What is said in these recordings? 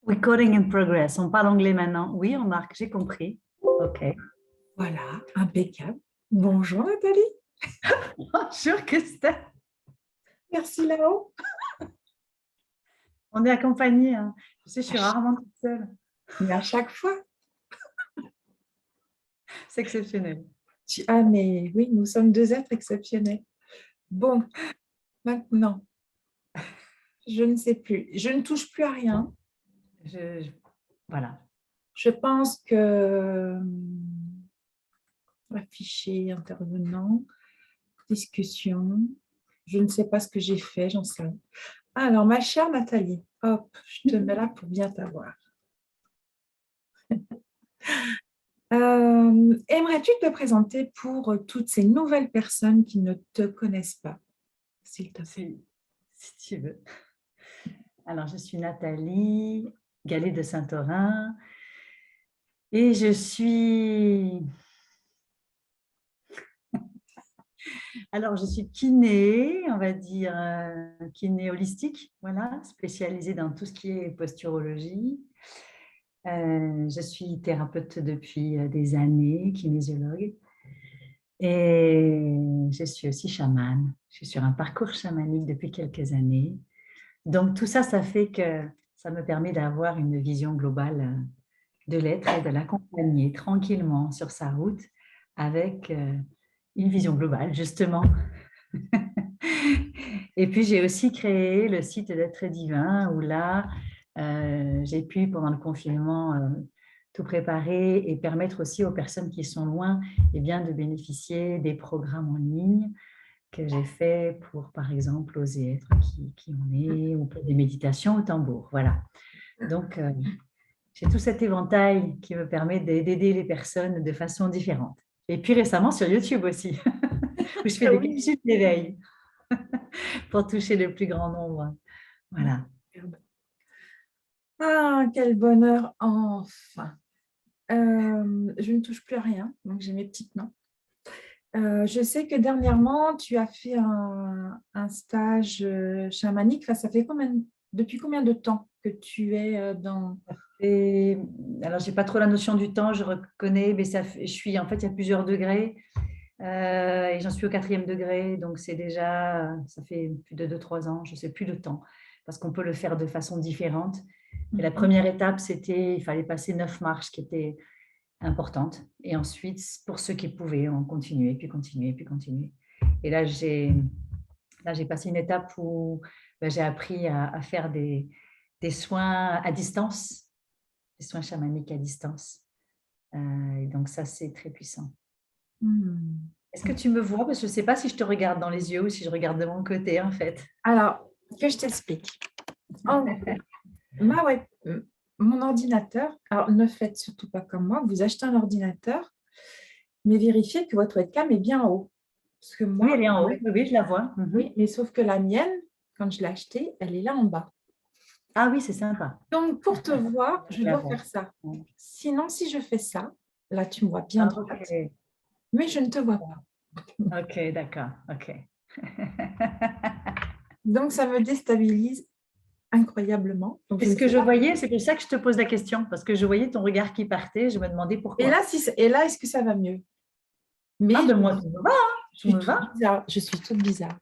Recording in progress. On parle anglais maintenant. Oui, on marque, j'ai compris. OK. Voilà, impeccable. Bonjour Nathalie. Bonjour Christelle. Merci là-haut. On est accompagnés. Hein. Tu sais, je suis rarement toute seule. Mais à chaque fois. C'est exceptionnel. Ah, mais oui, nous sommes deux êtres exceptionnels. Bon, maintenant, je ne sais plus. Je ne touche plus à rien. Voilà. Je pense que afficher, intervenant, discussion. Je ne sais pas ce que j'ai fait, j'en sais rien. Alors, ma chère Nathalie, hop, je te mets là pour bien t'avoir. Aimerais-tu te présenter pour toutes ces nouvelles personnes qui ne te connaissent pas, s'il te plaît? Si tu veux. Alors, je suis Nathalie Gallet de Saint-Orin et je suis... Alors, je suis kiné, on va dire kiné holistique, voilà, spécialisée dans tout ce qui est posturologie. Je suis thérapeute depuis des années, kinésiologue. Et je suis aussi chamane. Je suis sur un parcours chamanique depuis quelques années. Donc, tout ça, ça fait que ça me permet d'avoir une vision globale de l'être et de l'accompagner tranquillement sur sa route avec une vision globale, justement. Et puis, j'ai aussi créé le site d'être divin où là, j'ai pu, pendant le confinement, tout préparer et permettre aussi aux personnes qui sont loin eh bien, de bénéficier des programmes en ligne que j'ai fait pour, par exemple, oser être qui on est ou pour des méditations au tambour. Voilà. Donc, j'ai tout cet éventail qui me permet d'aider les personnes de façon différente. Et puis récemment sur YouTube aussi, où je fais des Oui. capsules d'éveil pour toucher le plus grand nombre. Voilà. Ah, quel bonheur, enfin. Je ne touche plus à rien, donc j'ai mes petites mains. Je sais que dernièrement, tu as fait un stage chamanique. Enfin, ça fait depuis combien de temps que tu es dans... Et, alors, je n'ai pas trop la notion du temps, je reconnais, mais je suis, en fait, il y a plusieurs degrés. Et j'en suis au 4e degré, donc c'est déjà, ça fait plus de 2-3 ans, je ne sais plus le temps, parce qu'on peut le faire de façon différente. Et la première étape, c'était, il fallait passer 9 marches qui étaient importantes. Et ensuite, pour ceux qui pouvaient, on continuait, puis continuer, puis continuer. Et là, j'ai passé une étape où ben, j'ai appris à faire des soins à distance, des soins chamaniques à distance. Et donc ça, c'est très puissant. Est-ce que tu me vois? Parce que je ne sais pas si je te regarde dans les yeux ou si je regarde de mon côté, en fait. Alors, que je t'explique. En gros, mon ordinateur, alors ne faites surtout pas comme moi, vous achetez un ordinateur, mais vérifiez que votre webcam est bien en haut. Parce que Oui, moi, elle est en haut. Oui, je la vois. oui, mais sauf que la mienne, quand je l'ai achetée, elle est là en bas. Ah oui, c'est sympa. Donc, pour te voir, je Je la dois vois. faire ça. Sinon, si je fais ça, là, tu me vois bien Ah, droite, ok, mais je ne te vois pas. ok, d'accord. Ok. Donc, ça me déstabilise incroyablement. Donc, C'est je ce ne que sais je pas. voyais, c'est pour ça que je te pose la question, parce que je voyais ton regard qui partait, je me demandais pourquoi. Et là, est-ce que ça va mieux? Ah Mais ben moi, tout me va, hein. je Tout suis me toute va. bizarre. Je suis toute bizarre.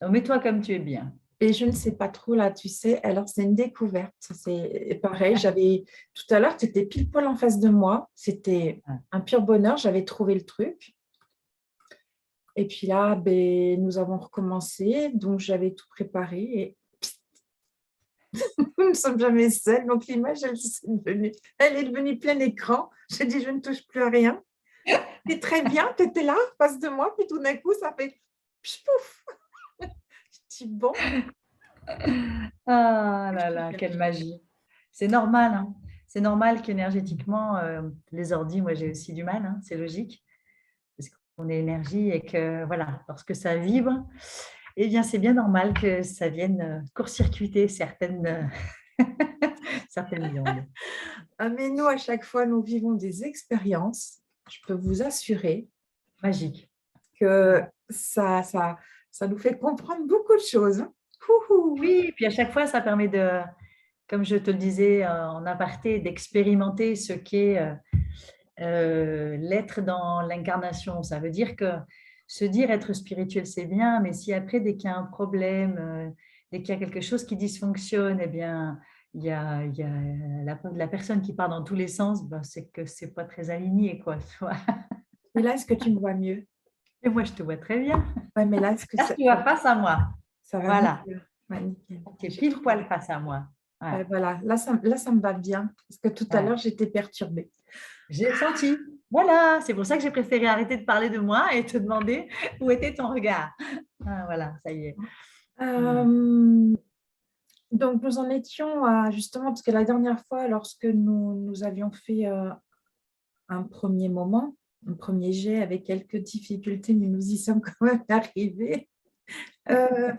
Donc, mets-toi comme tu es bien. Et je ne sais pas trop là, tu sais. Alors, c'est une découverte. C'est pareil. J'avais tout à l'heure, tu étais pile poil en face de moi. C'était Ah. un pur bonheur. J'avais trouvé le truc. Et puis là, ben, nous avons recommencé. Donc, j'avais tout préparé. Et nous ne sommes jamais seuls. Donc, l'image, elle est devenue plein écran. J'ai dit, je ne touche plus à rien. Et très bien, tu étais là, face de moi. Puis tout d'un coup, ça fait pouf. Je dis, bon. Ah là là, quelle magie. C'est normal, hein. C'est normal qu'énergétiquement, les ordis, moi j'ai aussi du mal, hein, c'est logique, parce qu'on est énergie et que voilà, lorsque ça vibre, eh bien c'est bien normal que ça vienne court-circuiter certaines ondes. Ah, mais nous, à chaque fois, nous vivons des expériences. Je peux vous assurer Magique. que ça nous fait comprendre beaucoup de choses. Ouhou. Oui, puis à chaque fois, ça permet de comme je te le disais en aparté, d'expérimenter ce qu'est l'être dans l'incarnation. Ça veut dire que se dire être spirituel, c'est bien, mais si après, dès qu'il y a un problème, dès qu'il y a quelque chose qui dysfonctionne, eh bien, il y a la personne qui part dans tous les sens, ben, c'est que c'est pas très aligné, quoi. Tu vois. Et là, est-ce que tu me vois mieux? Et moi, je te vois très bien. Ouais, mais là, est-ce que Là, tu vas face à moi. ça va mieux? Voilà. Ouais, nickel. Tu es pile poil face à moi. Ouais, Ouais. voilà, là, ça me va bien. Parce que tout à Ouais. l'heure, j'étais perturbée. J'ai senti. Voilà, c'est pour ça que j'ai préféré arrêter de parler de moi et te demander où était ton regard. Ah, voilà, ça y est. Euh, donc, nous en étions à, justement, parce que la dernière fois, lorsque nous avions fait un premier moment, un premier jet avec quelques difficultés, mais nous y sommes quand même arrivés. Euh,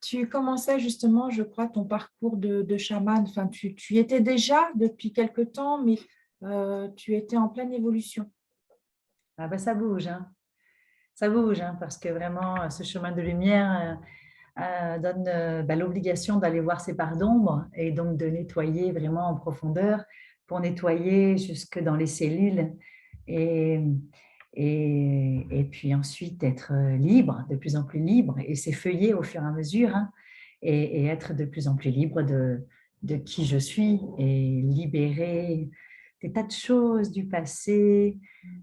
Tu commençais justement, je crois, ton parcours de chaman. Enfin, tu y étais déjà depuis quelque temps, mais tu étais en pleine évolution. Ah ben, ça bouge, hein. Ça bouge, hein, parce que vraiment, ce chemin de lumière donne ben, l'obligation d'aller voir ses parts d'ombre et donc de nettoyer vraiment en profondeur pour nettoyer jusque dans les cellules et, et puis ensuite être libre, de plus en plus libre et s'effeuiller au fur et à mesure hein, et être de plus en plus libre de qui je suis et libérer des tas de choses du passé,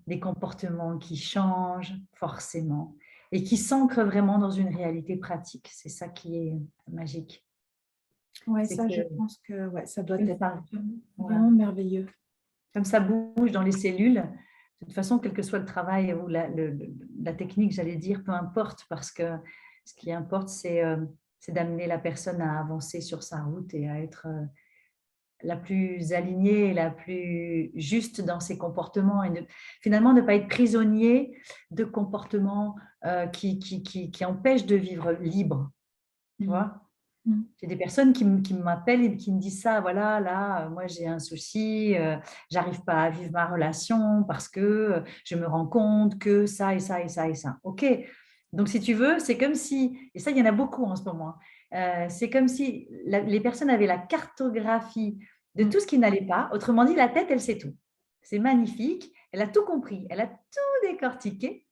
des comportements qui changent forcément et qui s'ancrent vraiment dans une réalité pratique. C'est ça qui est magique. Oui, C'est ça, que je pense que ouais, ça doit comme être ça, voilà. vraiment merveilleux. Comme ça bouge dans les cellules, de toute façon, quel que soit le travail ou la technique, j'allais dire, peu importe, parce que ce qui importe, c'est d'amener la personne à avancer sur sa route et à être la plus alignée et la plus juste dans ses comportements et finalement ne pas être prisonnier de comportements qui empêchent de vivre libre. Tu Mm. vois, Mm. j'ai des personnes qui m'appellent et qui me disent ça, voilà, là, moi j'ai un souci, j'arrive pas à vivre ma relation parce que je me rends compte que ça et ça et ça et ça. Ok, donc si tu veux, c'est comme si, et ça il y en a beaucoup en ce moment, c'est comme si les personnes avaient la cartographie de Mm. tout ce qui n'allait pas. Autrement dit, la tête, elle sait tout. C'est magnifique, elle a tout compris, elle a tout décortiqué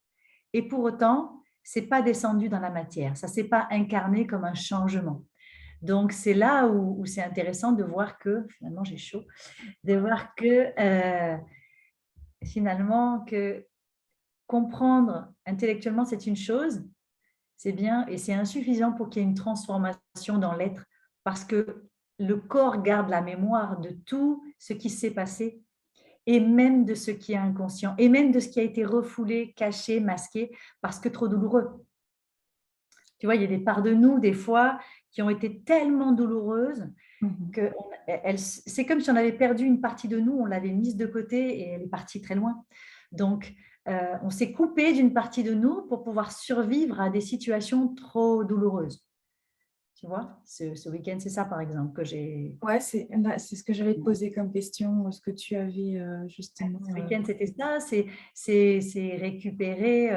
et pour autant, c'est pas descendu dans la matière, ça s'est pas incarné comme un changement. Donc, c'est là où c'est intéressant de voir que, finalement, j'ai chaud, de voir que, finalement, que comprendre intellectuellement, c'est une chose, c'est bien, et c'est insuffisant pour qu'il y ait une transformation dans l'être, parce que le corps garde la mémoire de tout ce qui s'est passé, et même de ce qui est inconscient, et même de ce qui a été refoulé, caché, masqué, parce que trop douloureux. Tu vois, il y a des parts de nous, des fois, qui ont été tellement douloureuses Mm. que c'est comme si on avait perdu une partie de nous, on l'avait mise de côté et elle est partie très loin. Donc, on s'est coupé d'une partie de nous pour pouvoir survivre à des situations trop douloureuses. Tu vois, ce week-end, c'est ça, par exemple, que j'ai… Ouais, c'est ce que j'allais te poser comme question. Est-ce que tu avais justement… Ce week-end, c'était ça, c'est récupérer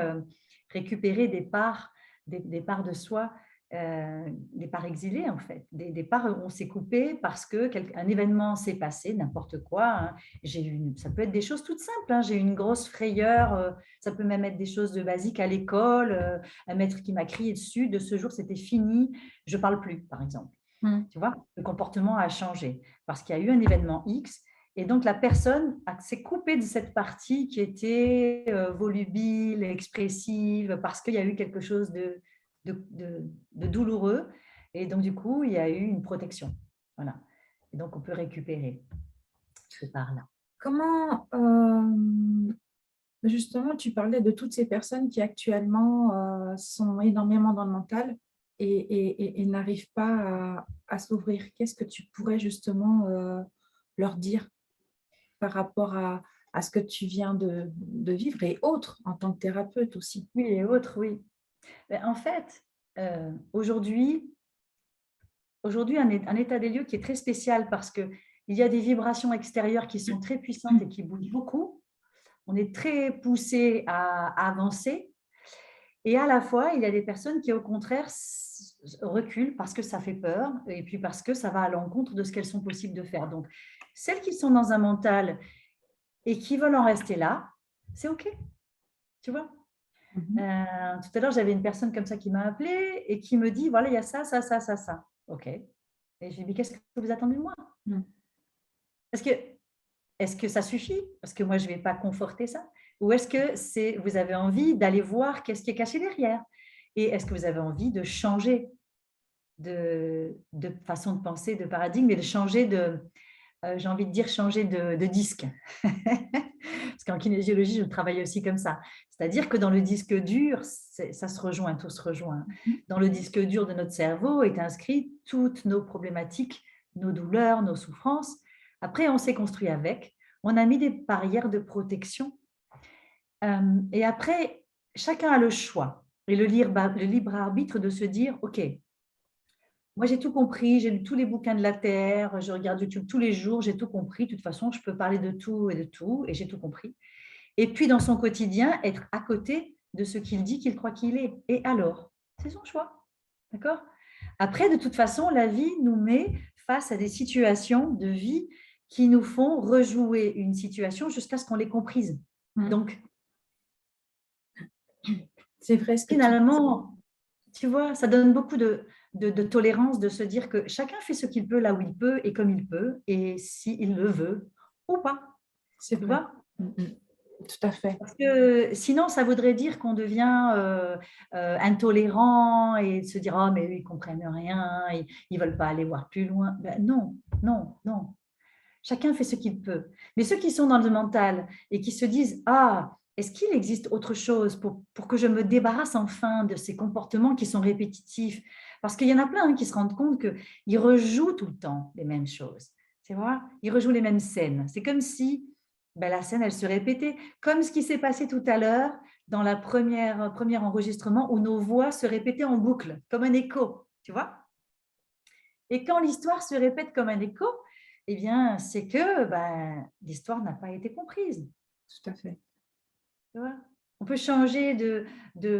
des parts de soi, des parts exilées en fait, des parts où on s'est coupé parce qu'un événement s'est passé, n'importe quoi. Hein. Ça peut être des choses toutes simples. Hein. J'ai eu une grosse frayeur, ça peut même être des choses de basiques à l'école, un maître qui m'a crié dessus, de ce jour c'était fini, je ne parle plus par exemple. Mm. Tu vois, le comportement a changé parce qu'il y a eu un événement X et donc la personne s'est coupée de cette partie qui était volubile, expressive, parce qu'il y a eu quelque chose de douloureux et donc du coup, il y a eu une protection. Voilà. Et donc, on peut récupérer ces parts-là. Comment, justement, tu parlais de toutes ces personnes qui actuellement sont énormément dans le mental et n'arrivent pas à s'ouvrir. Qu'est-ce que tu pourrais justement leur dire par rapport à ce que tu viens de vivre et autres en tant que thérapeute aussi? Oui, et autres, oui. Mais en fait, aujourd'hui, un état des lieux qui est très spécial parce qu'il y a des vibrations extérieures qui sont très puissantes et qui bougent beaucoup. On est très poussé à avancer. Et à la fois, il y a des personnes qui, au contraire, reculent parce que ça fait peur et puis parce que ça va à l'encontre de ce qu'elles sont possibles de faire. Donc, celles qui sont dans un mental et qui veulent en rester là, c'est OK, tu vois. Tout à l'heure, j'avais une personne comme ça qui m'a appelée et qui me dit, voilà, il y a ça, ça, ça, ça, ça. OK. Et je lui dis, qu'est-ce que vous attendez de moi? Parce que, est-ce que ça suffit? Parce que moi, je ne vais pas conforter ça. Ou est-ce que vous avez envie d'aller voir qu'est-ce qui est caché derrière? Et est-ce que vous avez envie de changer de façon de penser, de paradigme, et de changer j'ai envie de dire changer de disque. Parce qu'en kinésiologie, je travaille aussi comme ça. C'est-à-dire que dans le disque dur, ça se rejoint, tout se rejoint. Dans le disque dur de notre cerveau est inscrit toutes nos problématiques, nos douleurs, nos souffrances. Après, on s'est construit avec. On a mis des barrières de protection. Et après, chacun a le choix et le libre arbitre de se dire, OK, moi, j'ai tout compris, j'ai lu tous les bouquins de la Terre, je regarde YouTube tous les jours, j'ai tout compris. De toute façon, je peux parler de tout, et j'ai tout compris. Et puis, dans son quotidien, être à côté de ce qu'il dit qu'il croit qu'il est. Et alors, c'est son choix. D'accord? Après, de toute façon, la vie nous met face à des situations de vie qui nous font rejouer une situation jusqu'à ce qu'on l'ait comprise. Donc, c'est vrai ce que finalement, tu vois, ça donne beaucoup de tolérance de se dire que chacun fait ce qu'il peut là où il peut et comme il peut, et s'il le veut ou pas. C'est Tu vrai. vois? Tout à fait. Parce que sinon, ça voudrait dire qu'on devient intolérant et se dire oh, mais eux, ils ne comprennent rien, ils ne veulent pas aller voir plus loin. Ben, non, non, non. Chacun fait ce qu'il peut. Mais ceux qui sont dans le mental et qui se disent ah, est-ce qu'il existe autre chose pour que je me débarrasse enfin de ces comportements qui sont répétitifs? Parce qu'il y en a plein qui se rendent compte qu'ils rejouent tout le temps les mêmes choses. Tu vois? Ils rejouent les mêmes scènes. C'est comme si la scène, elle se répétait, comme ce qui s'est passé tout à l'heure dans la premier enregistrement où nos voix se répétaient en boucle, comme un écho. Tu vois? Et quand l'histoire se répète comme un écho, eh bien, c'est que l'histoire n'a pas été comprise. Tout à fait. Tu vois? On peut changer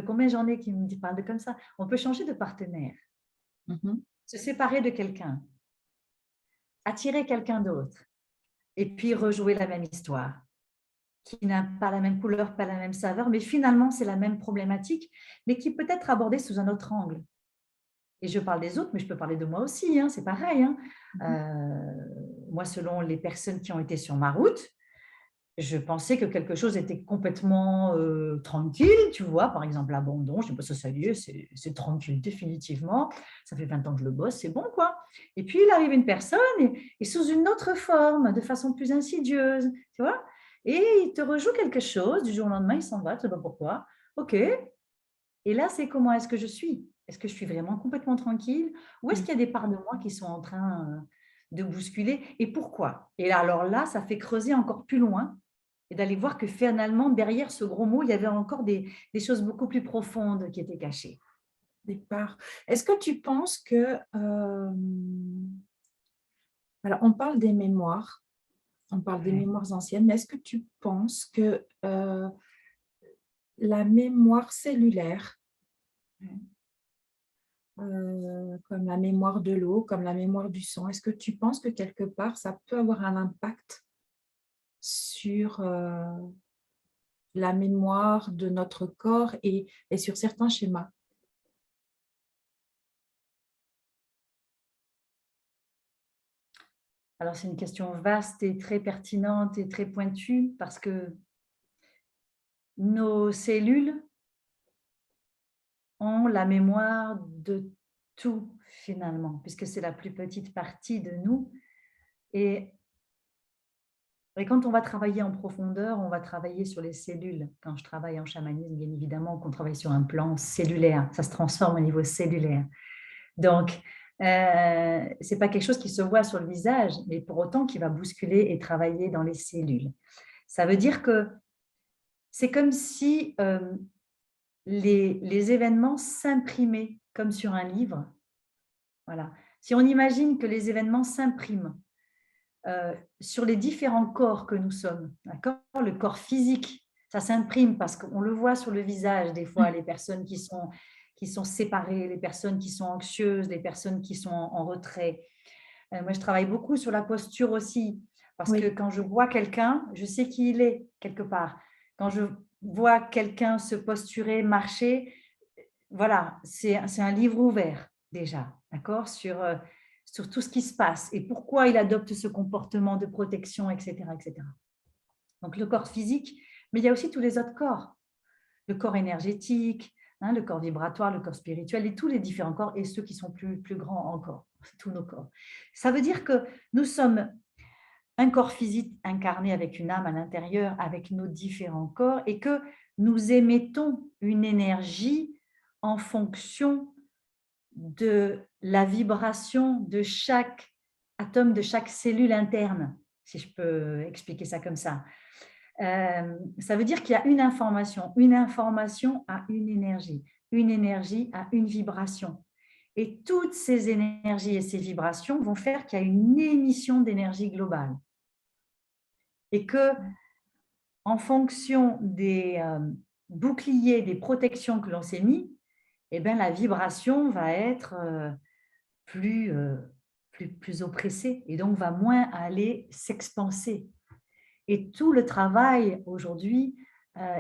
combien j'en ai qui me parlent comme ça. On peut changer de partenaire, se séparer de quelqu'un, attirer quelqu'un d'autre, et puis rejouer la même histoire, qui n'a pas la même couleur, pas la même saveur, mais finalement, c'est la même problématique, mais qui peut être abordée sous un autre angle. Et je parle des autres, mais je peux parler de moi aussi, hein, c'est pareil. Hein. Moi, selon les personnes qui ont été sur ma route, je pensais que quelque chose était complètement tranquille, tu vois, par exemple l'abandon, je dis, ça y est, c'est tranquille définitivement, ça fait 20 ans que je le bosse, c'est bon quoi. Et puis il arrive une personne et sous une autre forme, de façon plus insidieuse, tu vois, et il te rejoue quelque chose, du jour au lendemain il s'en va, tu ne sais pas pourquoi, ok, et là c'est comment est-ce que je suis? Est-ce que je suis vraiment complètement tranquille ou est-ce qu'il y a des parts de moi qui sont en train de bousculer et pourquoi? Et alors là, ça fait creuser encore plus loin et d'aller voir que finalement, derrière ce gros mot, il y avait encore des choses beaucoup plus profondes qui étaient cachées. Départ. Est-ce que tu penses que… alors, on parle des mémoires, on parle des mémoires anciennes, mais est-ce que tu penses que la mémoire cellulaire, comme la mémoire de l'eau, comme la mémoire du sang, est-ce que tu penses que quelque part, ça peut avoir un impact sur la mémoire de notre corps et sur certains schémas? Alors, c'est une question vaste et très pertinente et très pointue parce que nos cellules ont la mémoire de tout finalement, puisque c'est la plus petite partie de nous. Et quand on va travailler en profondeur, on va travailler sur les cellules. Quand je travaille en chamanisme, bien évidemment, qu'on travaille sur un plan cellulaire, ça se transforme au niveau cellulaire. Donc, ce n'est pas quelque chose qui se voit sur le visage, mais pour autant qui va bousculer et travailler dans les cellules. Ça veut dire que c'est comme si les événements s'imprimaient comme sur un livre. Voilà. Si on imagine que les événements s'impriment sur les différents corps que nous sommes, d'accord, le corps physique Ça s'imprime parce qu'on le voit sur le visage des fois, les personnes qui sont séparées, les personnes qui sont anxieuses, les personnes qui sont en retrait. Moi, je travaille beaucoup sur la posture aussi, parce que Oui, quand je vois quelqu'un, je sais qui il est quelque part. Quand je vois quelqu'un se posturer, marcher, voilà, c'est un livre ouvert déjà, d'accord, sur tout ce qui se passe et pourquoi il adopte ce comportement de protection, etc., etc. Donc le corps physique, mais il y a aussi tous les autres corps, le corps énergétique, hein, le corps vibratoire, le corps spirituel et tous les différents corps et ceux qui sont plus grands encore, tous nos corps. Ça veut dire que nous sommes un corps physique incarné avec une âme à l'intérieur, avec nos différents corps et que nous émettons une énergie en fonction de la vibration de chaque atome, de chaque cellule interne, si je peux expliquer ça comme ça. Ça veut dire qu'il y a une information a une énergie a une vibration. Et toutes ces énergies et ces vibrations vont faire qu'il y a une émission d'énergie globale. Et que, en fonction des boucliers, des protections que l'on s'est mis, eh bien, la vibration va être plus, plus oppressée et donc va moins aller s'expanser. Et tout le travail aujourd'hui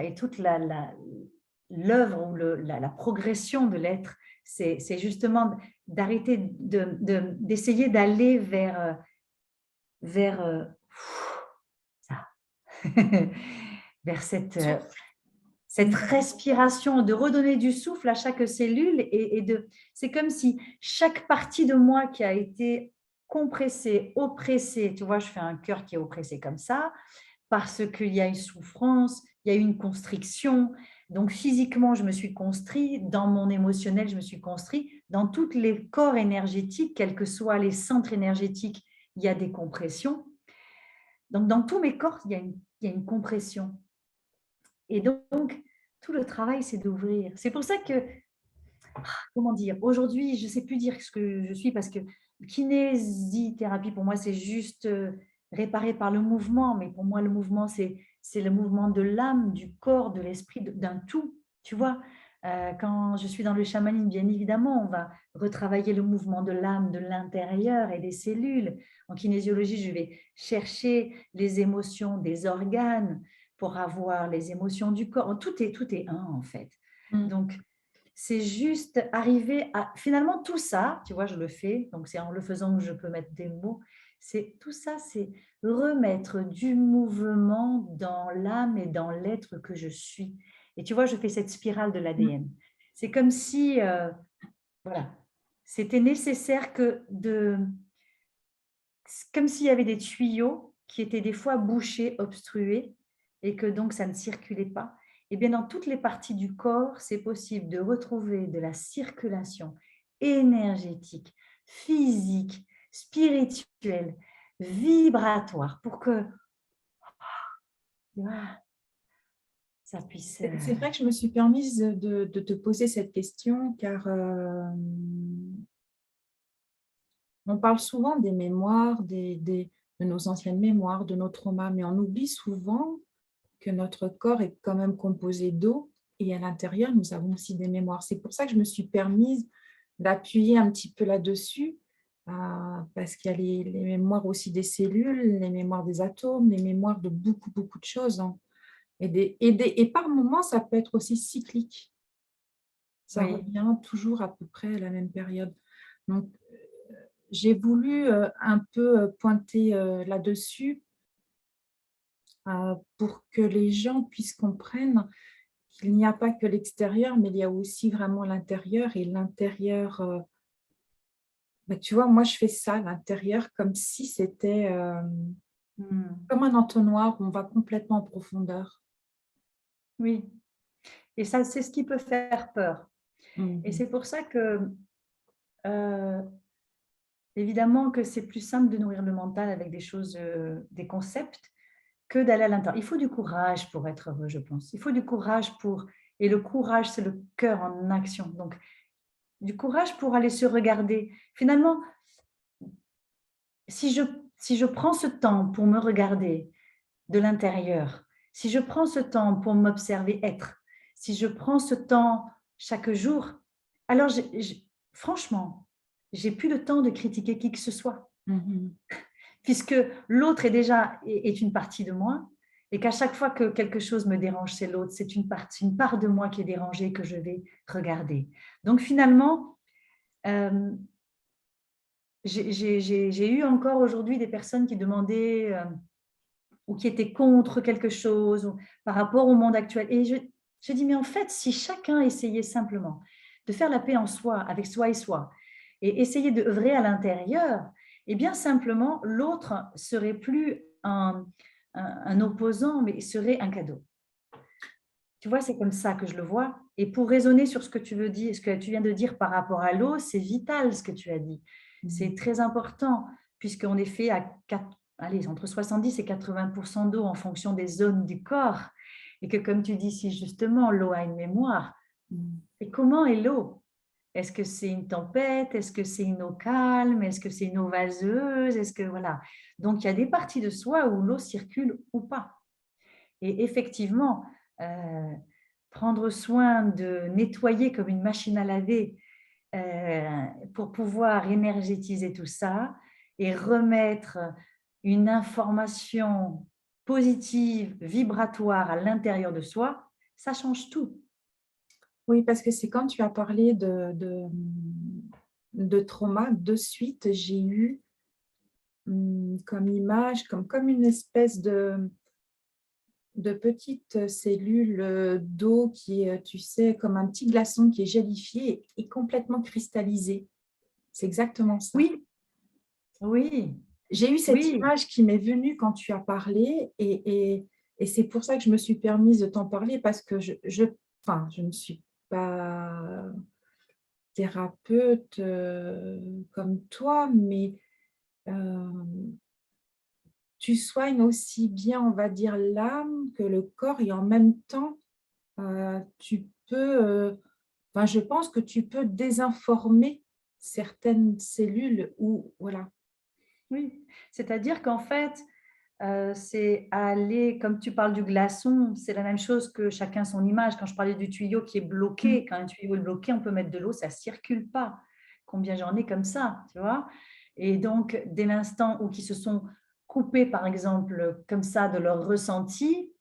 et toute l'œuvre ou la progression de l'être, c'est justement d'arrêter d'essayer d'aller vers ça, vers souffle. cette respiration, de redonner du souffle à chaque cellule c'est comme si chaque partie de moi qui a été compressée, oppressée, tu vois, je fais un cœur qui est oppressé comme ça, parce qu'il y a une souffrance, il y a une constriction. Donc physiquement, je me suis construit, dans mon émotionnel, je me suis construit, dans tous les corps énergétiques, quels que soient les centres énergétiques, il y a des compressions. Donc dans tous mes corps, il y a une compression. Et donc, tout le travail, c'est d'ouvrir. C'est pour ça que, comment dire, aujourd'hui, je ne sais plus dire ce que je suis parce que kinésithérapie, pour moi, c'est juste réparer par le mouvement. Mais pour moi, le mouvement, c'est le mouvement de l'âme, du corps, de l'esprit, d'un tout. Tu vois, quand je suis dans le chamanisme, bien évidemment, on va retravailler le mouvement de l'âme, de l'intérieur et des cellules. En kinésiologie, je vais chercher les émotions des organes pour avoir les émotions du corps. Tout est un, en fait. Mm. Donc, c'est juste arriver à… Finalement, tout ça, tu vois, je le fais, donc c'est en le faisant que je peux mettre des mots. C'est tout ça, c'est remettre du mouvement dans l'âme et dans l'être que je suis. Et tu vois, je fais cette spirale de l'ADN. C'est comme si, voilà, c'était nécessaire comme s'il y avait des tuyaux qui étaient des fois bouchés, obstrués, et que donc ça ne circulait pas. Et bien dans toutes les parties du corps, c'est possible de retrouver de la circulation énergétique, physique, spirituelle, vibratoire, pour que ça puisse… C'est vrai que je me suis permise de te poser cette question car on parle souvent des mémoires, de nos anciennes mémoires, de nos traumas, mais on oublie souvent que notre corps est quand même composé d'eau et à l'intérieur, nous avons aussi des mémoires. C'est pour ça que je me suis permise d'appuyer un petit peu là-dessus, parce qu'il y a les mémoires aussi des cellules, les mémoires des atomes, les mémoires de beaucoup, beaucoup de choses, hein. Et par moments, ça peut être aussi cyclique. Ça Oui, revient toujours à peu près à la même période. Donc, j'ai voulu un peu pointer là-dessus pour que les gens puissent comprendre qu'il n'y a pas que l'extérieur, mais il y a aussi vraiment l'intérieur. Et l'intérieur, bah, tu vois, moi, je fais ça, l'intérieur, comme si c'était hmm, comme un entonnoir où on va complètement en profondeur. oui. Et ça, c'est ce qui peut faire peur. Et Mhm. c'est pour ça que, euh, évidemment, que c'est plus simple de nourrir le mental avec des choses, des concepts, que d'aller à l'intérieur. Il faut du courage pour être heureux, je pense. Il faut du courage pour… Et le courage, c'est le cœur en action. Donc, du courage pour aller se regarder. Finalement, si je, si je prends ce temps pour me regarder de l'intérieur, Si je prends ce temps pour m'observer être, si je prends ce temps chaque jour, alors franchement, j'ai plus le temps de critiquer qui que ce soit, puisque l'autre est une partie de moi, et qu'à chaque fois que quelque chose me dérange, c'est l'autre, c'est une part de moi qui est dérangée que je vais regarder. Donc finalement, j'ai eu encore aujourd'hui des personnes qui demandaient ou qui étaient contre quelque chose ou par rapport au monde actuel. Et je dis, mais en fait, si chacun essayait simplement de faire la paix en soi, avec soi et essayer d'œuvrer à l'intérieur, et bien simplement, l'autre serait plus un opposant, mais serait un cadeau. Tu vois, c'est comme ça que je le vois. Et pour raisonner sur ce que tu veux dire, ce que tu viens de dire par rapport à l'eau, c'est vital ce que tu as dit. C'est très important, puisqu'on est fait à entre 70 et 80% d'eau en fonction des zones du corps. Et que, comme tu dis si justement, l'eau a une mémoire. Et comment est l'eau? Est-ce que c'est une tempête? Est-ce que c'est une eau calme? Est-ce que c'est une eau vaseuse? Est-ce que voilà. Donc, il y a des parties de soi où l'eau circule ou pas. Et effectivement, prendre soin de nettoyer comme une machine à laver pour pouvoir énergétiser tout ça et remettre une information positive, vibratoire à l'intérieur de soi, ça change tout. Oui, parce que c'est quand tu as parlé de trauma, de suite, j'ai eu comme image, comme une espèce de petites cellules d'eau qui est, tu sais, comme un petit glaçon qui est gélifié et complètement cristallisé. C'est exactement ça. Oui, oui, J'ai eu cette oui, image qui m'est venue quand tu as parlé et c'est pour ça que je me suis permise de t'en parler parce que enfin, je ne suis pas thérapeute comme toi, mais tu soignes aussi bien, on va dire, l'âme que le corps et en même temps, tu peux, enfin, je pense que tu peux désinformer certaines cellules ou voilà. oui. C'est-à-dire qu'en fait, c'est aller, comme tu parles du glaçon, c'est la même chose que chacun son image. Quand je parlais du tuyau qui est bloqué, quand un tuyau est bloqué, on peut mettre de l'eau, ça ne circule pas. Combien j'en ai comme ça, tu vois? Et donc, dès l'instant où ils se sont coupés, par exemple, comme ça, de leur ressenti,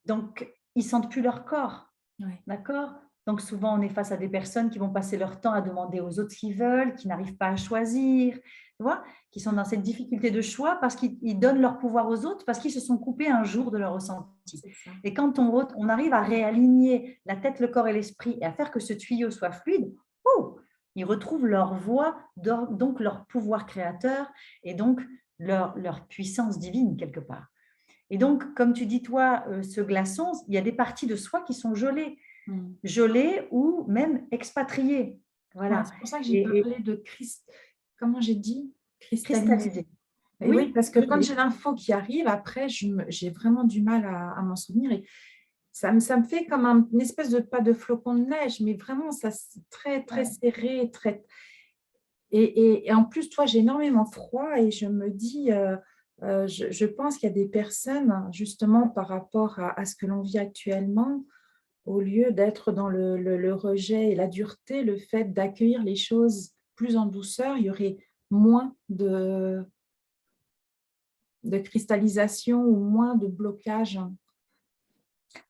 donc ils sentent plus leur corps. Ouais. D'accord? Donc souvent, on est face à des personnes qui vont passer leur temps à demander aux autres ce qu'ils veulent, qui n'arrivent pas à choisir, tu vois, qui sont dans cette difficulté de choix parce qu'ils donnent leur pouvoir aux autres, parce qu'ils se sont coupés un jour de leur ressenti. C'est ça. Et quand on arrive à réaligner la tête, le corps et l'esprit et à faire que ce tuyau soit fluide, oh, ils retrouvent leur voix, donc leur pouvoir créateur et donc leur puissance divine quelque part. Et donc, comme tu dis, toi, ce glaçon, il y a des parties de soi qui sont gelées ou même expatriées. Ouais, Voilà. c'est pour ça que j'ai Et parlé de comment j'ai dit? Cristallisé. cristallisées. Et oui, Oui, parce que quand j'ai l'info qui arrive, après, j'ai vraiment du mal à m'en souvenir. Et ça me fait comme une espèce de, pas de flocon de neige, mais vraiment, ça, c'est très, très ouais. serré. Et en plus, toi, j'ai énormément froid et je me dis, je pense qu'il y a des personnes, justement, par rapport à ce que l'on vit actuellement, au lieu d'être dans le rejet et la dureté, le fait d'accueillir les choses plus en douceur, il y aurait moins de cristallisation ou moins de blocage.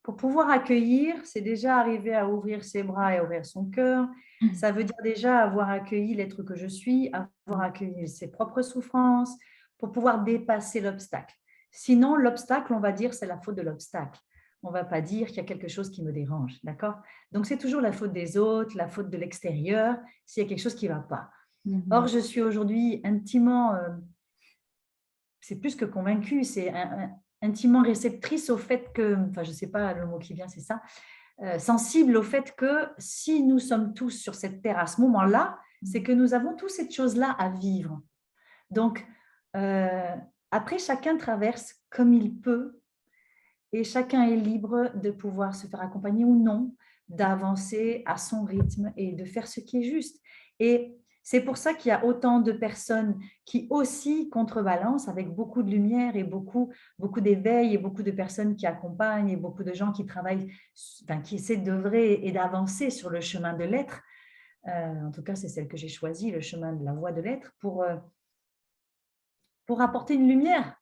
Pour pouvoir accueillir, c'est déjà arriver à ouvrir ses bras et à ouvrir son cœur. Ça veut dire déjà avoir accueilli l'être que je suis, avoir accueilli ses propres souffrances pour pouvoir dépasser l'obstacle. Sinon, l'obstacle, on va dire, c'est la faute de l'obstacle. On ne va pas dire qu'il y a quelque chose qui me dérange, d'accord? Donc, c'est toujours la faute des autres, la faute de l'extérieur, s'il y a quelque chose qui ne va pas. Or, je suis aujourd'hui intimement, c'est plus que convaincue, c'est intimement réceptrice au fait que, enfin, je ne sais pas le mot qui vient, c'est ça, sensible au fait que si nous sommes tous sur cette terre à ce moment-là, c'est que nous avons tous cette chose-là à vivre. Donc, après, chacun traverse comme il peut et chacun est libre de pouvoir se faire accompagner ou non, d'avancer à son rythme et de faire ce qui est juste. Et C'est pour ça qu'il y a autant de personnes qui aussi contrebalancent avec beaucoup de lumière et beaucoup, beaucoup d'éveil et beaucoup de personnes qui accompagnent et beaucoup de gens qui travaillent, enfin, qui essaient d'œuvrer et d'avancer sur le chemin de l'être. En tout cas, c'est celle que j'ai choisie, le chemin de la voie de l'être, pour apporter une lumière.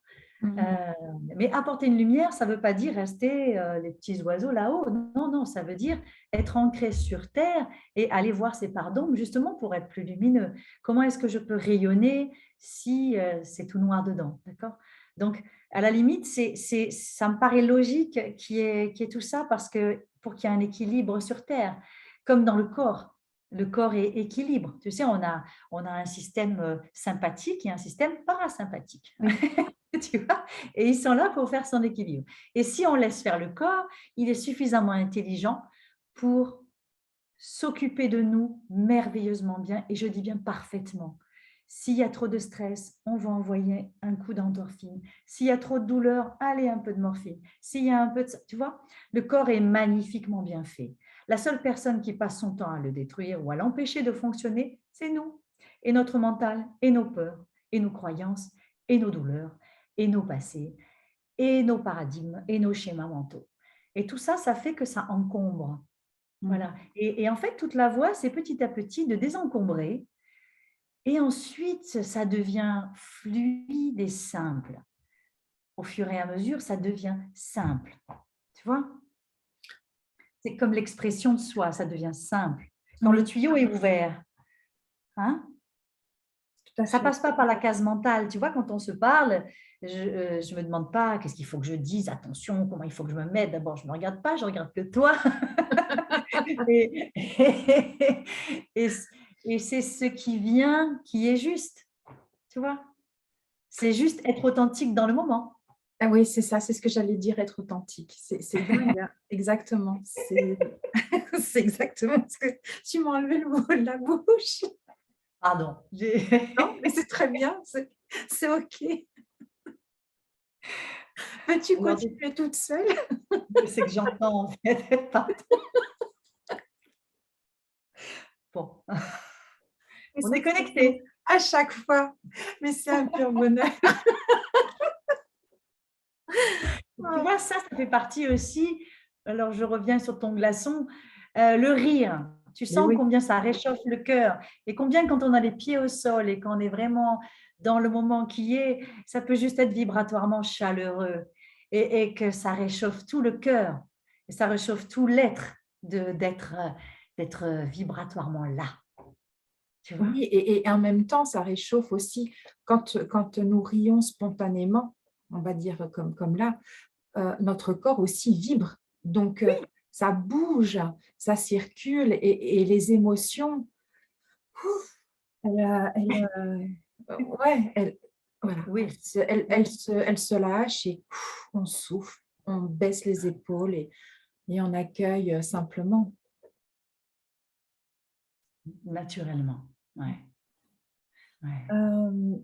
Mais apporter une lumière, ça ne veut pas dire rester les petits oiseaux là-haut. Non, non, ça veut dire être ancré sur Terre et aller voir ses parts d'ombre justement pour être plus lumineux. Comment est-ce que je peux rayonner si c'est tout noir dedans, d'accord? Donc, à la limite, ça me paraît logique qu'il y ait tout ça parce que pour qu'il y ait un équilibre sur Terre, comme dans le corps. Le corps est équilibre. Tu sais, on a un système sympathique et un système parasympathique. Tu vois, et ils sont là pour faire son équilibre. Et si on laisse faire le corps, il est suffisamment intelligent pour s'occuper de nous merveilleusement bien, et je dis bien parfaitement. S'il y a trop de stress, on va envoyer un coup d'endorphine. S'il y a trop de douleur, allez, un peu de morphine. S'il y a un peu de... Tu vois, le corps est magnifiquement bien fait. La seule personne qui passe son temps à le détruire ou à l'empêcher de fonctionner, c'est nous. Et notre mental, et nos peurs, et nos croyances, et nos douleurs, et nos passés, et nos paradigmes, et nos schémas mentaux. Et tout ça, ça fait que ça encombre. Voilà. Et en fait, toute la voie, c'est petit à petit de désencombrer. Et ensuite, ça devient fluide et simple. Au fur et à mesure, ça devient simple. Tu vois? C'est comme l'expression de soi, ça devient simple. Quand le Oui, tuyau est ouvert, hein, tout à ça ne fait. passe pas par la case mentale. Tu vois, quand on se parle, je ne me demande pas qu'est-ce qu'il faut que je dise, attention, comment il faut que je me mette. D'abord, je ne me regarde pas, je ne regarde que toi. et, et, et c'est ce qui vient qui est juste. Tu vois, c'est juste être authentique dans le moment. Ah oui, c'est ça, c'est ce que j'allais dire, être authentique. C'est dingue, hein. Exactement. C'est exactement ce que tu m'as enlevé le mot de la bouche. Pardon. Non, mais c'est très bien, c'est OK. Peux-tu Alors, continuer toute seule? c'est que j'entends en fait. Pardon. Bon, Mais on ça est me fait rire connectés. à chaque fois, mais c'est un pur bonheur. Tu vois, ça fait partie aussi, alors je reviens sur ton glaçon, le rire. Tu Mais sens oui, combien ça réchauffe le cœur et combien quand on a les pieds au sol et qu'on est vraiment dans le moment qui est, ça peut juste être vibratoirement chaleureux et que ça réchauffe tout le cœur et ça réchauffe tout l'être d'être vibratoirement là. Tu vois? oui, et en même temps, ça réchauffe aussi quand nous rions spontanément, on va dire comme là, notre corps aussi vibre. Donc, Oui, ça bouge, ça circule et les émotions, ouais, voilà, oui, elles se lâchent et on souffle, on baisse les épaules et on accueille simplement. naturellement. Ouais, ouais. Euh,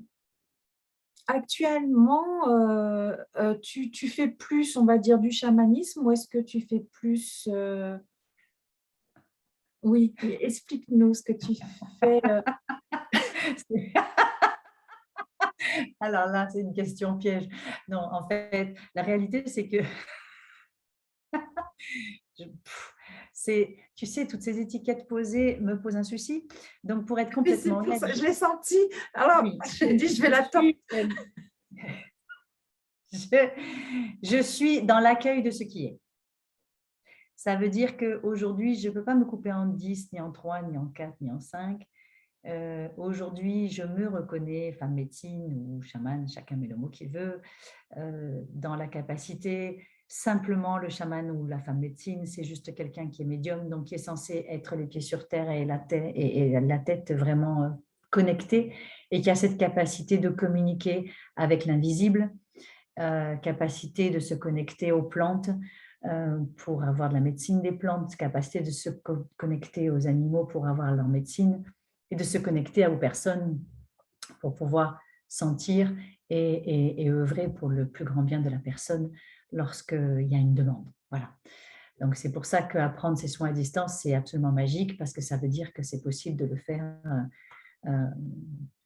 Actuellement, tu fais plus, on va dire, du chamanisme ou est-ce que tu fais plus, oui, explique-nous ce que tu fais. Alors là, c'est une question piège. Non, en fait, la réalité, c'est que tu sais, toutes ces étiquettes posées me posent un souci. Donc, pour être Oui, c'est complètement pour honnête, ça, je l'ai senti. Alors, oui, j'ai dit: «Je vais l'attendre». je suis dans l'accueil de ce qui est. Ça veut dire qu'aujourd'hui, je ne peux pas me couper en 10, ni en 3, ni en 4, ni en 5. Aujourd'hui, je me reconnais femme médecine ou chamane, chacun met le mot qu'il veut, dans la capacité, simplement le chaman ou la femme médecine, c'est juste quelqu'un qui est médium, donc qui est censé être les pieds sur terre et la tête vraiment connectée, et qui a cette capacité de communiquer avec l'invisible, capacité de se connecter aux plantes pour avoir de la médecine des plantes, capacité de se connecter aux animaux pour avoir leur médecine, et de se connecter aux personnes pour pouvoir sentir et œuvrer pour le plus grand bien de la personne lorsqu'il y a une demande. Voilà. Donc, c'est pour ça qu'apprendre ces soins à distance, c'est absolument magique parce que ça veut dire que c'est possible de le faire euh,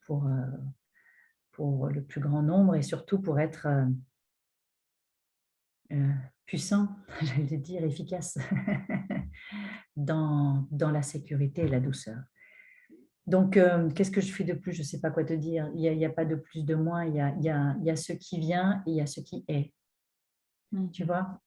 pour, euh, pour le plus grand nombre et surtout pour être puissant, j'allais dire efficace, dans la sécurité et la douceur. Donc, qu'est-ce que je fais de plus? Je ne sais pas quoi te dire. Il y a pas de plus, de moins. Il y a ce qui vient et il y a ce qui est. Tu vois?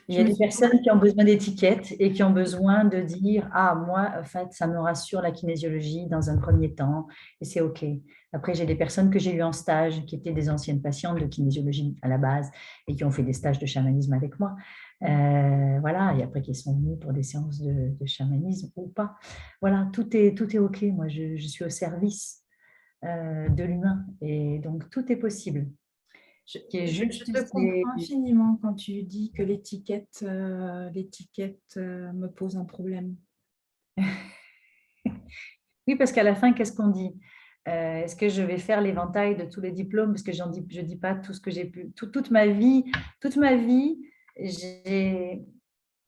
Il y Je a me des suis personnes qui ont besoin d'étiquettes et qui ont besoin de dire, ah, moi, en fait, ça me rassure la kinésiologie dans un premier temps et c'est OK. Après, j'ai des personnes que j'ai eues en stage qui étaient des anciennes patientes de kinésiologie à la base et qui ont fait des stages de chamanisme avec moi. Voilà, et après qui sont venus pour des séances de chamanisme ou pas. Voilà, tout est OK. Moi, je suis au service de l'humain et donc tout est possible. Je, Ce qui est je juste, te c'est comprends infiniment quand tu dis que l'étiquette me pose un problème. oui, parce qu'à la fin, qu'est-ce qu'on dit? Est-ce que je vais faire l'éventail de tous les diplômes? Parce que je dis pas tout ce que j'ai pu. Toute ma vie,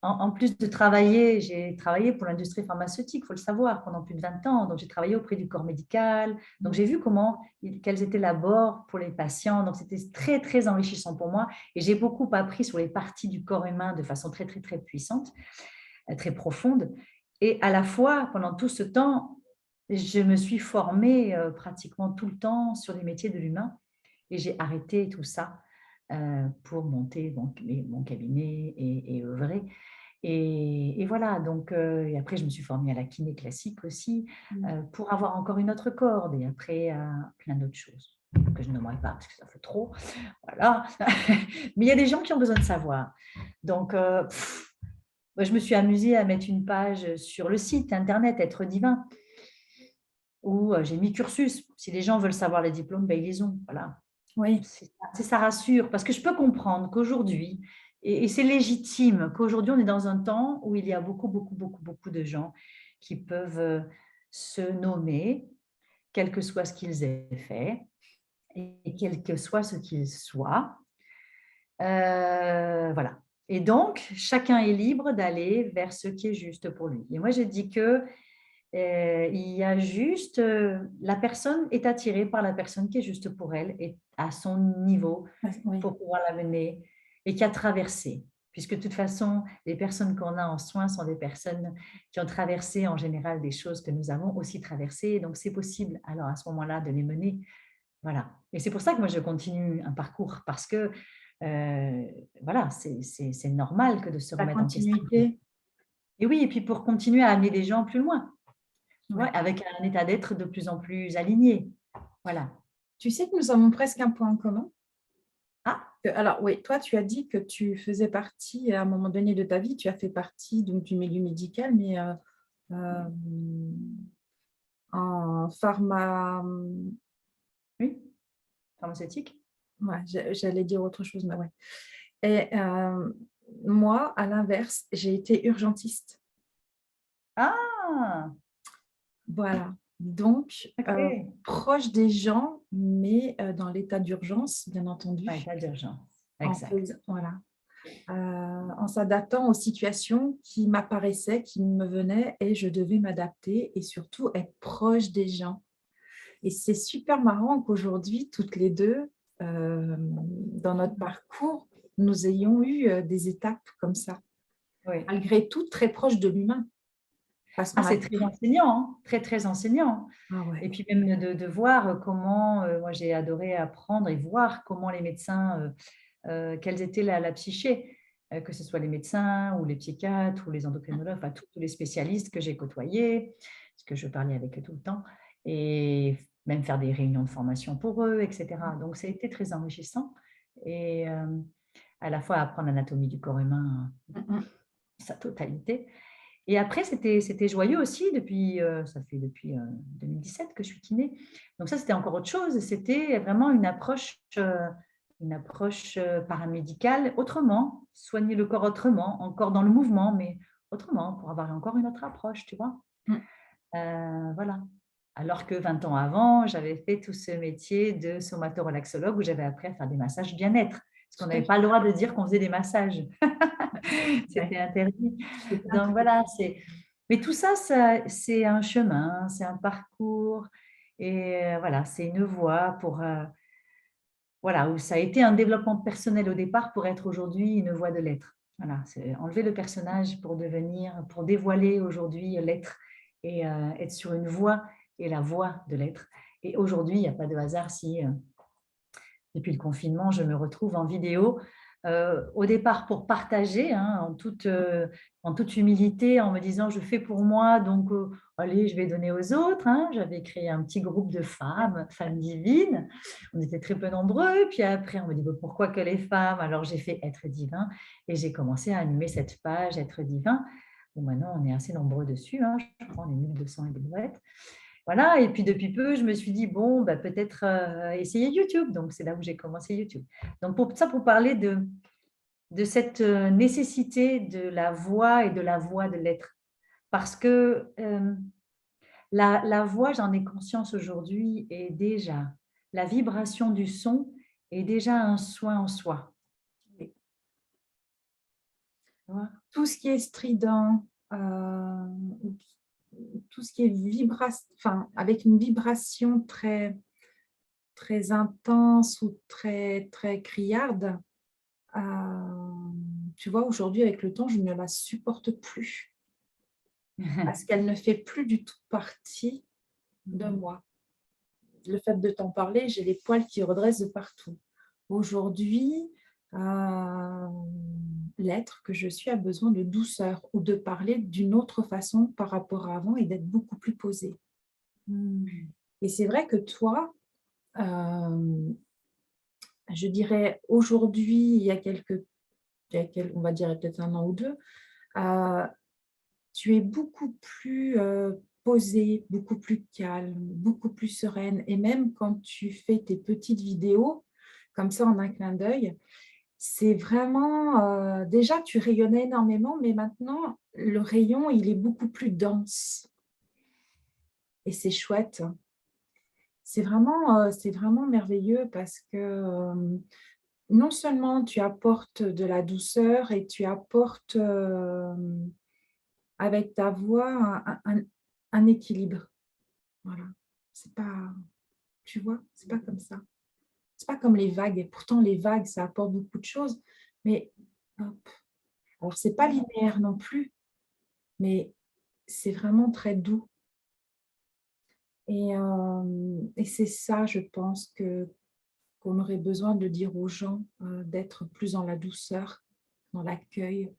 en plus de travailler, j'ai travaillé pour l'industrie pharmaceutique, il faut le savoir, pendant plus de 20 ans. Donc, j'ai travaillé auprès du corps médical. Donc, j'ai vu quels étaient l'abords pour les patients. Donc, c'était très, très enrichissant pour moi. Et j'ai beaucoup appris sur les parties du corps humain de façon très, très, très puissante, très profonde. Et à la fois, pendant tout ce temps, je me suis formée pratiquement tout le temps sur les métiers de l'humain et j'ai arrêté tout ça pour monter mon cabinet et œuvrer. Et voilà, donc, et après, je me suis formée à la kiné classique aussi pour avoir encore une autre corde et après plein d'autres choses que je nommerai pas parce que ça fait trop. Voilà. Mais il y a des gens qui ont besoin de savoir. Donc, moi, je me suis amusée à mettre une page sur le site internet Être Divin où j'ai mis cursus. Si les gens veulent savoir les diplômes, ben, ils les ont. Voilà. Oui, Ça rassure parce que je peux comprendre qu'aujourd'hui, et c'est légitime, qu'aujourd'hui on est dans un temps où il y a beaucoup de gens qui peuvent se nommer, quel que soit ce qu'ils aient fait et quel que soit ce qu'ils soient. Voilà. Et donc, chacun est libre d'aller vers ce qui est juste pour lui. Et moi, j'ai dit que il y a juste, la personne est attirée par la personne qui est juste pour elle et à son niveau oui. pour pouvoir la mener et qui a traversé. Puisque de toute façon, les personnes qu'on a en soins sont des personnes qui ont traversé en général des choses que nous avons aussi traversées. Donc, c'est possible alors à ce moment-là de les mener. Voilà. Et c'est pour ça que moi, je continue un parcours parce que, voilà, c'est normal que de se La remettre en question. continuité. Et oui, et puis pour continuer à amener des gens plus loin. Ouais. Ouais, avec un état d'être de plus en plus aligné. Voilà. Tu sais que nous avons presque un point en commun. Ah, Alors oui, toi, tu as dit que tu faisais partie, à un moment donné de ta vie, tu as fait partie donc, du milieu médical, mais euh, en pharma. oui, pharmaceutique. Ouais, j'allais dire autre chose, mais ouais. Et moi, à l'inverse, j'ai été urgentiste. Ah, Voilà. Donc, ok. proche des gens, mais dans l'état d'urgence, bien Un entendu, état d'urgence. Exact. voilà, en s'adaptant aux situations qui m'apparaissaient, qui me venaient, et je devais m'adapter et surtout être proche des gens. Et c'est super marrant qu'aujourd'hui, toutes les deux, dans notre parcours, nous ayons eu des étapes comme ça, Oui. malgré tout très proches de l'humain. Parce Ah, qu'on a... c'est très enseignant, hein. Très, très enseignant. Ah ouais. Et puis même de voir comment, moi j'ai adoré apprendre et voir comment les médecins, quelles étaient la psyché, que ce soit les médecins ou les psychiatres ou les endocrinologues, enfin tous les spécialistes que j'ai côtoyés, parce que je parlais avec eux tout le temps, et même faire des réunions de formation pour eux, etc. Donc ça a été très enrichissant et à la fois apprendre l'anatomie du corps humain, sa totalité. Et après, c'était joyeux aussi, ça fait depuis 2017 que je suis kiné. Donc ça, c'était encore autre chose. C'était vraiment une approche paramédicale autrement, soigner le corps autrement, encore dans le mouvement, mais autrement, pour avoir encore une autre approche, tu vois. Voilà. Alors que 20 ans avant, j'avais fait tout ce métier de somato-relaxologue où j'avais appris à faire des massages bien-être. Parce qu'on n'avait pas le droit de dire qu'on faisait des massages. C'était interdit. Donc voilà, mais tout ça, c'est un chemin, c'est un parcours. Et voilà, c'est une voie pour, voilà, où ça a été un développement personnel au départ pour être aujourd'hui une voie de l'être. Voilà, c'est enlever le personnage pour devenir, pour dévoiler aujourd'hui l'être et être sur une voie et la voie de l'être. Et aujourd'hui, il n'y a pas de hasard si depuis le confinement, je me retrouve en vidéo. Au départ, pour partager, hein, en toute humilité, en me disant je fais pour moi, donc allez, je vais donner aux autres. Hein. J'avais créé un petit groupe de femmes, femmes divines. On était très peu nombreux. Puis après, on me dit bah, pourquoi que les femmes? Alors j'ai fait Être divin et j'ai commencé à animer cette page Être divin. Bon, maintenant, on est assez nombreux dessus. Hein. Je crois qu'on est 1200 et des brouettes. Voilà, et puis depuis peu, je me suis dit, bon, bah, peut-être essayer YouTube. Donc, c'est là où j'ai commencé YouTube. Donc, pour parler de cette nécessité de la voix et de la voix de l'être. Parce que la voix, j'en ai conscience aujourd'hui, est déjà, la vibration du son est déjà un soin en soi. Oui. Tu vois. Tout ce qui est strident, tout ce qui est enfin, avec une vibration très, très intense ou très, très criarde, tu vois, aujourd'hui, avec le temps, je ne la supporte plus parce qu'elle ne fait plus du tout partie de moi. Le fait de t'en parler, j'ai les poils qui redressent de partout. Aujourd'hui, l'être que je suis a besoin de douceur ou de parler d'une autre façon par rapport à avant et d'être beaucoup plus posée. Et c'est vrai que toi, je dirais aujourd'hui, on va dire peut-être 1 an ou 2, heu, tu es beaucoup plus, posée, beaucoup plus calme, beaucoup plus sereine et même quand tu fais tes petites vidéos, comme ça en un clin d'œil, c'est vraiment, déjà tu rayonnais énormément, mais maintenant le rayon, il est beaucoup plus dense et c'est chouette. C'est vraiment merveilleux parce que, non seulement tu apportes de la douceur et tu apportes, avec ta voix un équilibre. Voilà. C'est pas tu vois? C'est pas comme ça. C'est pas comme les vagues et pourtant les vagues, ça apporte beaucoup de choses, mais hop. Alors c'est pas linéaire non plus, mais c'est vraiment très doux et c'est ça, je pense que qu'on aurait besoin de dire aux gens, d'être plus dans la douceur, dans l'accueil.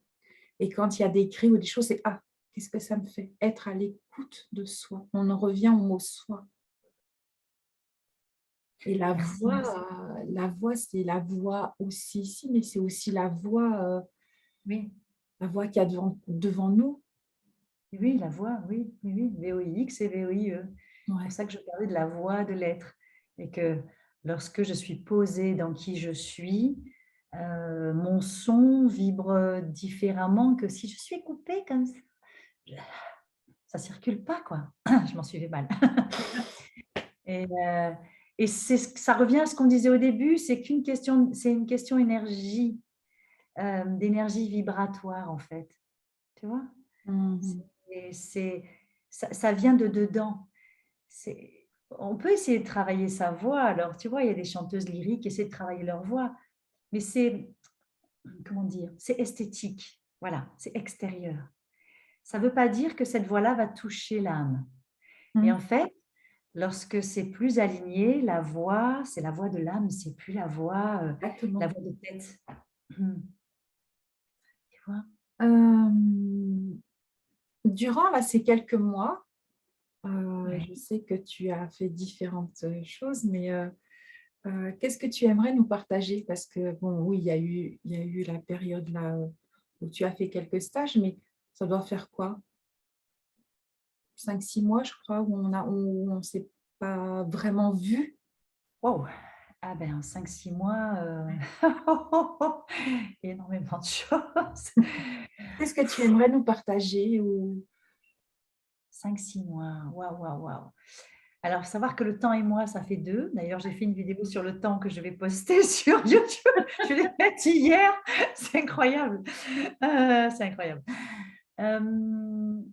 Et quand il y a des cris ou des choses, c'est: «Ah, qu'est-ce que ça me fait?» Être à l'écoute de soi. On en revient au mot «soi» et Merci, merci. la voix, c'est la voix aussi, si, mais c'est aussi Oui, la voix qu'il y a devant nous. oui, la voix, oui, oui, oui, VOIX et VOIE. C'est pour Ouais, ça que je parlais de la voix de l'être et que lorsque je suis posée dans qui je suis, mon son vibre différemment que si je suis coupée comme ça. Ça circule pas, quoi. Je m'en suis fait mal. Et, ça revient à ce qu'on disait au début, c'est une question énergie, d'énergie vibratoire en fait. Tu vois? mmh. C'est ça vient de dedans. On peut essayer de travailler sa voix. Alors, tu vois, il y a des chanteuses lyriques qui essaient de travailler leur voix, mais c'est, comment dire? C'est esthétique. Voilà, c'est extérieur. Ça ne veut pas dire que cette voix-là va toucher l'âme. Et Mmh. en fait, lorsque c'est plus aligné, la voix, c'est la voix de l'âme, c'est plus la Exactement. voix de tête. Tu vois? Hem, Durant là, ces quelques mois, Ouais. je sais que tu as fait différentes, choses, mais qu'est-ce que tu aimerais nous partager? Parce que bon, oui, il y a eu la période là, où tu as fait quelques stages, mais ça doit faire quoi? 5 6 mois, je crois, où on s'est pas vraiment vu. Waouh! Ah ben, en 5-6 mois, énormément de choses. Qu'est-ce que tu aimerais nous partager ou 5-6 mois, waouh, waouh, waouh. Alors, savoir que le temps et moi, ça fait 2. D'ailleurs, j'ai fait une vidéo sur le temps que je vais poster sur YouTube. Je l'ai faite hier. C'est incroyable. C'est incroyable. Hem,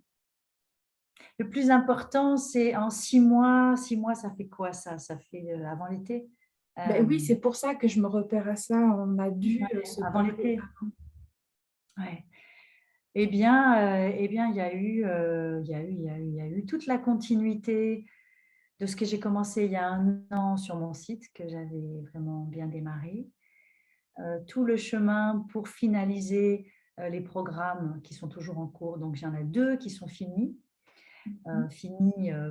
le plus important, c'est en 6 mois. 6 mois, ça fait quoi ça? Ça fait avant l'été? Ben Euh, oui, c'est pour ça que je me repère à ça. On a dû ouais, se avant parler. l'été. Ouais. Eh bien, il y a eu, il y a eu, il y a eu, il y a eu toute la continuité de ce que j'ai commencé il y a un an sur mon site, que j'avais vraiment bien démarré. Tout le chemin pour finaliser les programmes qui sont toujours en cours. Donc, il y en a 2 qui sont finis,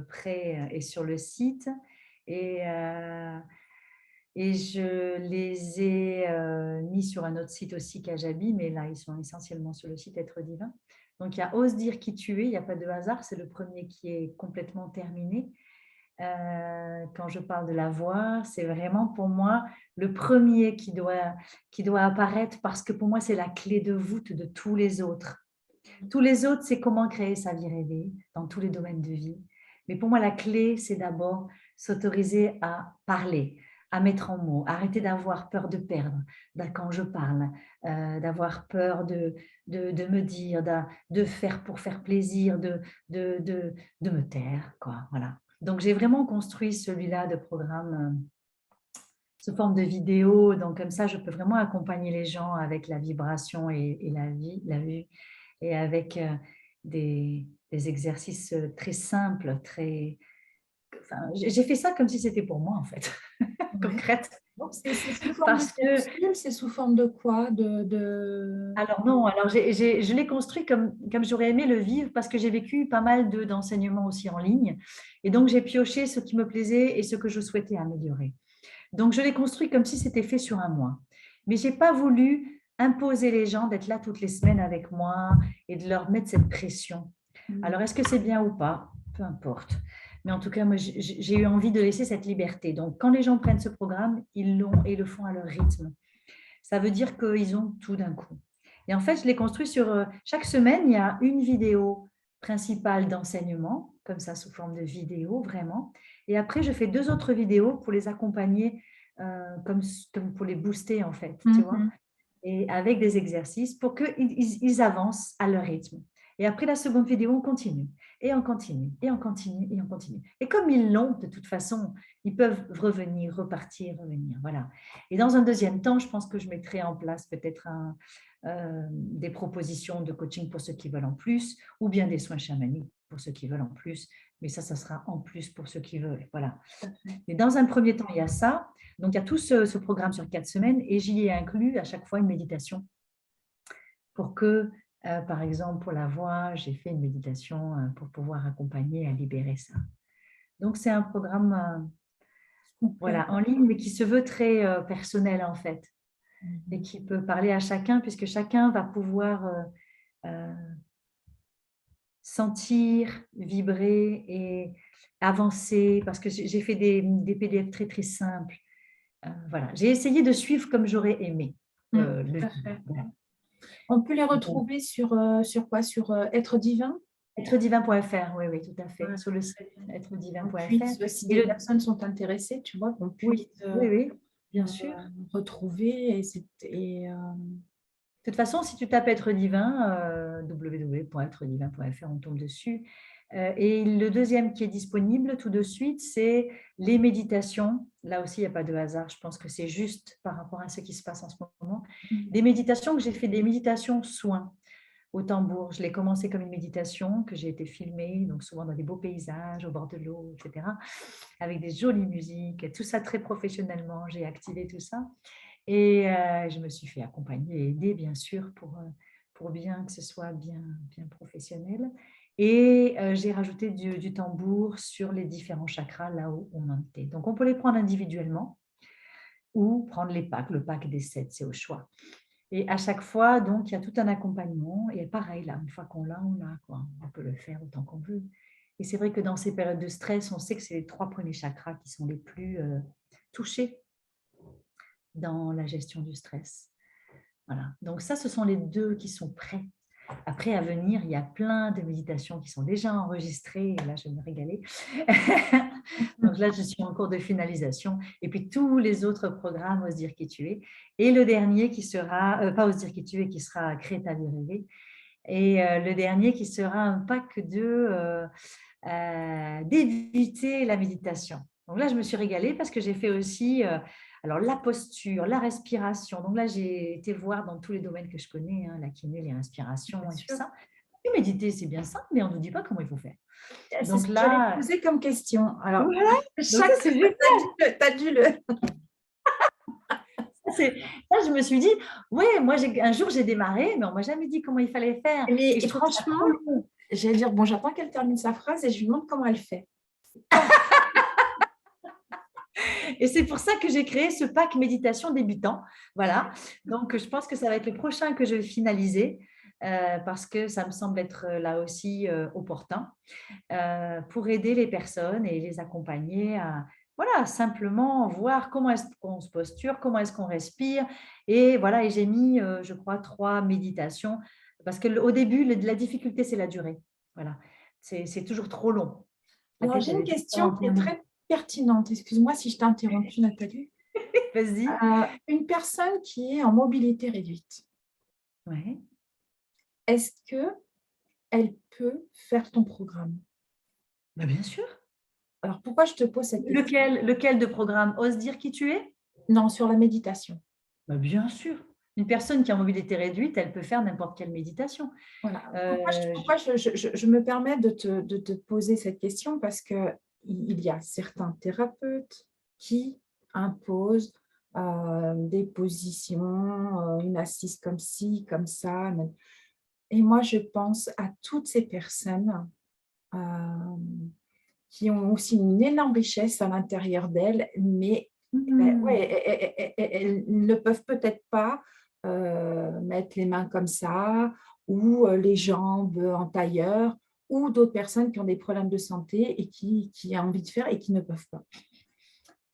prêts et sur le site. Et, euh, et je les ai mis sur un autre site aussi, Kajabi, mais là, ils sont essentiellement sur le site Être Divin. Donc, il y a Ose dire qui tu es, il n'y a pas de hasard, c'est le premier qui est complètement terminé. Quand je parle de la voix, c'est vraiment pour moi le premier qui doit apparaître parce que pour moi, c'est la clé de voûte de tous les autres. Tous les autres, c'est comment créer sa vie rêvée dans tous les domaines de vie. Mais pour moi, la clé, c'est d'abord s'autoriser à parler, à mettre en mots, arrêter d'avoir peur de perdre quand je parle, d'avoir peur de me dire, de faire pour faire plaisir, de me taire, quoi. Voilà. Donc, j'ai vraiment construit celui-là de programme sous forme de vidéo. Donc, comme ça, je peux vraiment accompagner les gens avec la vibration et la vue, et avec des exercices très simples, très... Enfin, j'ai fait ça comme si c'était pour moi, en fait, Ouais. concrète. C'est sous forme de Parce que, capsule, c'est sous forme de quoi? alors non, alors je l'ai construit comme j'aurais aimé le vivre parce que j'ai vécu pas mal d'enseignements aussi en ligne. Et donc, j'ai pioché ce qui me plaisait et ce que je souhaitais améliorer. Donc, je l'ai construit comme si c'était fait sur un mois. Mais je n'ai pas voulu imposer les gens d'être là toutes les semaines avec moi et de leur mettre cette pression. Alors, est-ce que c'est bien ou pas? Peu importe. Mais en tout cas, moi, j'ai eu envie de laisser cette liberté. Donc, quand les gens prennent ce programme, ils l'ont et le font à leur rythme. Ça veut dire qu'ils ont tout d'un coup. Et en fait, je l'ai construit sur... chaque semaine, il y a une vidéo principale d'enseignement, comme ça, sous forme de vidéo, vraiment. Et après, je fais 2 autres vidéos pour les accompagner, comme pour les booster, en fait, tu vois, Mhm. et avec des exercices pour qu'ils avancent à leur rythme. Et après la seconde vidéo, on continue, et on continue, et on continue, et on continue. Et comme ils l'ont, de toute façon, ils peuvent revenir, repartir, revenir. Voilà. Et dans un deuxième temps, je pense que je mettrai en place peut-être des propositions de coaching pour ceux qui veulent en plus, ou bien des soins chamaniques pour ceux qui veulent en plus. Mais ça sera en plus pour ceux qui veulent. Voilà. Mais dans un premier temps, il y a ça. Donc, il y a tout ce programme sur 4 semaines et j'y ai inclus à chaque fois une méditation pour que, par exemple, pour la voix, j'ai fait une méditation pour pouvoir accompagner à libérer ça. Donc, c'est un programme Complet. voilà, en ligne, mais qui se veut très personnel, en fait, et Mhm. qui peut parler à chacun, puisque chacun va pouvoir euh, sentir, vibrer et avancer, parce que j'ai fait des PDF très, très simples. Voilà, j'ai essayé de suivre comme j'aurais aimé le Tout à vivre. fait. Voilà. On peut les Donc, retrouver sur quoi? Sur Être Divin? êtredivin.fr, oui, oui, tout à fait, Ouais, sur le site très bien. Qu'on êtredivin.fr. puisse, si Et des personnes sont intéressées, tu vois, qu'on oui, puisse oui, oui, bien euh, sûr. retrouver. De toute façon, si tu tapes Être Divin, www.êtredivin.fr, on tombe dessus. Et le deuxième qui est disponible tout de suite, c'est les méditations. Là aussi, il n'y a pas de hasard. Je pense que c'est juste par rapport à ce qui se passe en ce moment. Des méditations que j'ai fait, des méditations soins au tambour. Je l'ai commencé comme une méditation que j'ai été filmée, donc souvent dans des beaux paysages, au bord de l'eau, etc., avec des jolies musiques, tout ça très professionnellement. J'ai activé tout ça. Et je me suis fait accompagner et aider, bien sûr, pour bien que ce soit bien professionnel. Et j'ai rajouté du tambour sur les différents chakras, là où on en était. Donc, on peut les prendre individuellement ou prendre les packs. Le pack des 7, c'est au choix. Et à chaque fois, donc, il y a tout un accompagnement. Et pareil, là, une fois qu'on l'a, on l'a, quoi. On peut le faire autant qu'on veut. Et c'est vrai que dans ces périodes de stress, on sait que c'est les 3 premiers chakras qui sont les plus touchés dans la gestion du stress. Voilà. Donc ça, ce sont les 2 qui sont prêts. Après, à venir, il y a plein de méditations qui sont déjà enregistrées. Et là, je vais me régaler. Donc là, je suis en cours de finalisation. Et puis, tous les autres programmes, Ose dire qui tu es. Et le dernier qui sera, pas Ose dire qui tu es, qui sera Crée ta vie rêvée. Et le dernier qui sera un pack débuter la méditation. Donc là, je me suis régalée parce que j'ai fait aussi alors, la posture, la respiration. Donc là, j'ai été voir dans tous les domaines que je connais, hein, la kiné, les respirations bien et tout sûr. ça. Et méditer, c'est bien simple, mais on ne nous dit pas comment il faut faire. C'est ce Donc que j'allais te là, poser comme question. Alors, voilà, donc ça, chaque, c'est génial. t'as dû le. Là, je me suis dit, ouais, moi, un jour, j'ai démarré, mais on ne m'a jamais dit comment il fallait faire. Mais Et je et trouve ça franchement, trop long. j'allais dire, bon, j'attends qu'elle termine sa phrase et je lui demande comment elle fait. Comment? Et c'est pour ça que j'ai créé ce pack méditation débutant. Voilà. Donc, je pense que ça va être le prochain que je vais finaliser parce que ça me semble être là aussi opportun pour aider les personnes et les accompagner à voilà, simplement voir comment est-ce qu'on se posture, comment est-ce qu'on respire. Et voilà, et j'ai mis, je crois, 3 méditations parce qu'au début, la difficulté, c'est la durée. Voilà. C'est toujours trop long. La Alors, tête, j'ai elle une est tout le temps question en qui est train de… très pertinente. Excuse-moi si je t'ai interrompu, Nathalie. Vas-y. Une personne qui est en mobilité réduite, Ouais. est-ce que elle peut faire ton programme? Bah, bien sûr. Alors, pourquoi je te pose cette question? Lequel de programme? Ose dire qui tu es? Non, sur la méditation. Bah, bien sûr. Une personne qui a mobilité réduite, elle peut faire n'importe quelle méditation. Voilà. Euh, Pourquoi je me permets de te poser cette question? Parce qu'il y a certains thérapeutes qui imposent des positions, une assise comme ci, comme ça. Et moi, je pense à toutes ces personnes euh, qui ont aussi une énorme richesse à l'intérieur d'elles, mais ouais, hmm. elles ne peuvent peut-être pas mettre les mains comme ça, ou les jambes en tailleur, ou d'autres personnes qui ont des problèmes de santé et qui ont envie de faire et qui ne peuvent pas.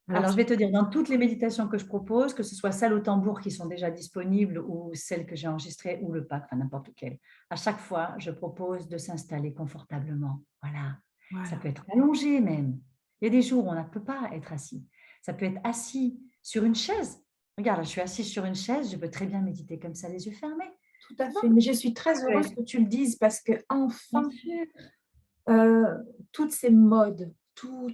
Alors, Alors, je vais te dire, dans toutes les méditations que je propose, que ce soit celles au tambour qui sont déjà disponibles ou celles que j'ai enregistrées ou le pack, enfin n'importe lequel, à chaque fois, je propose de s'installer confortablement. Voilà. Ça voilà. peut être allongé même. Il y a des jours où on ne peut pas être assis. Ça peut être assis sur une chaise. Regarde, je suis assise sur une chaise, je peux très bien méditer comme ça, les yeux fermés. Tout à Non, fait. Mais je suis ça très peut heureuse être… que tu le dises parce que Bien enfin, sûr. toutes ces modes, tout.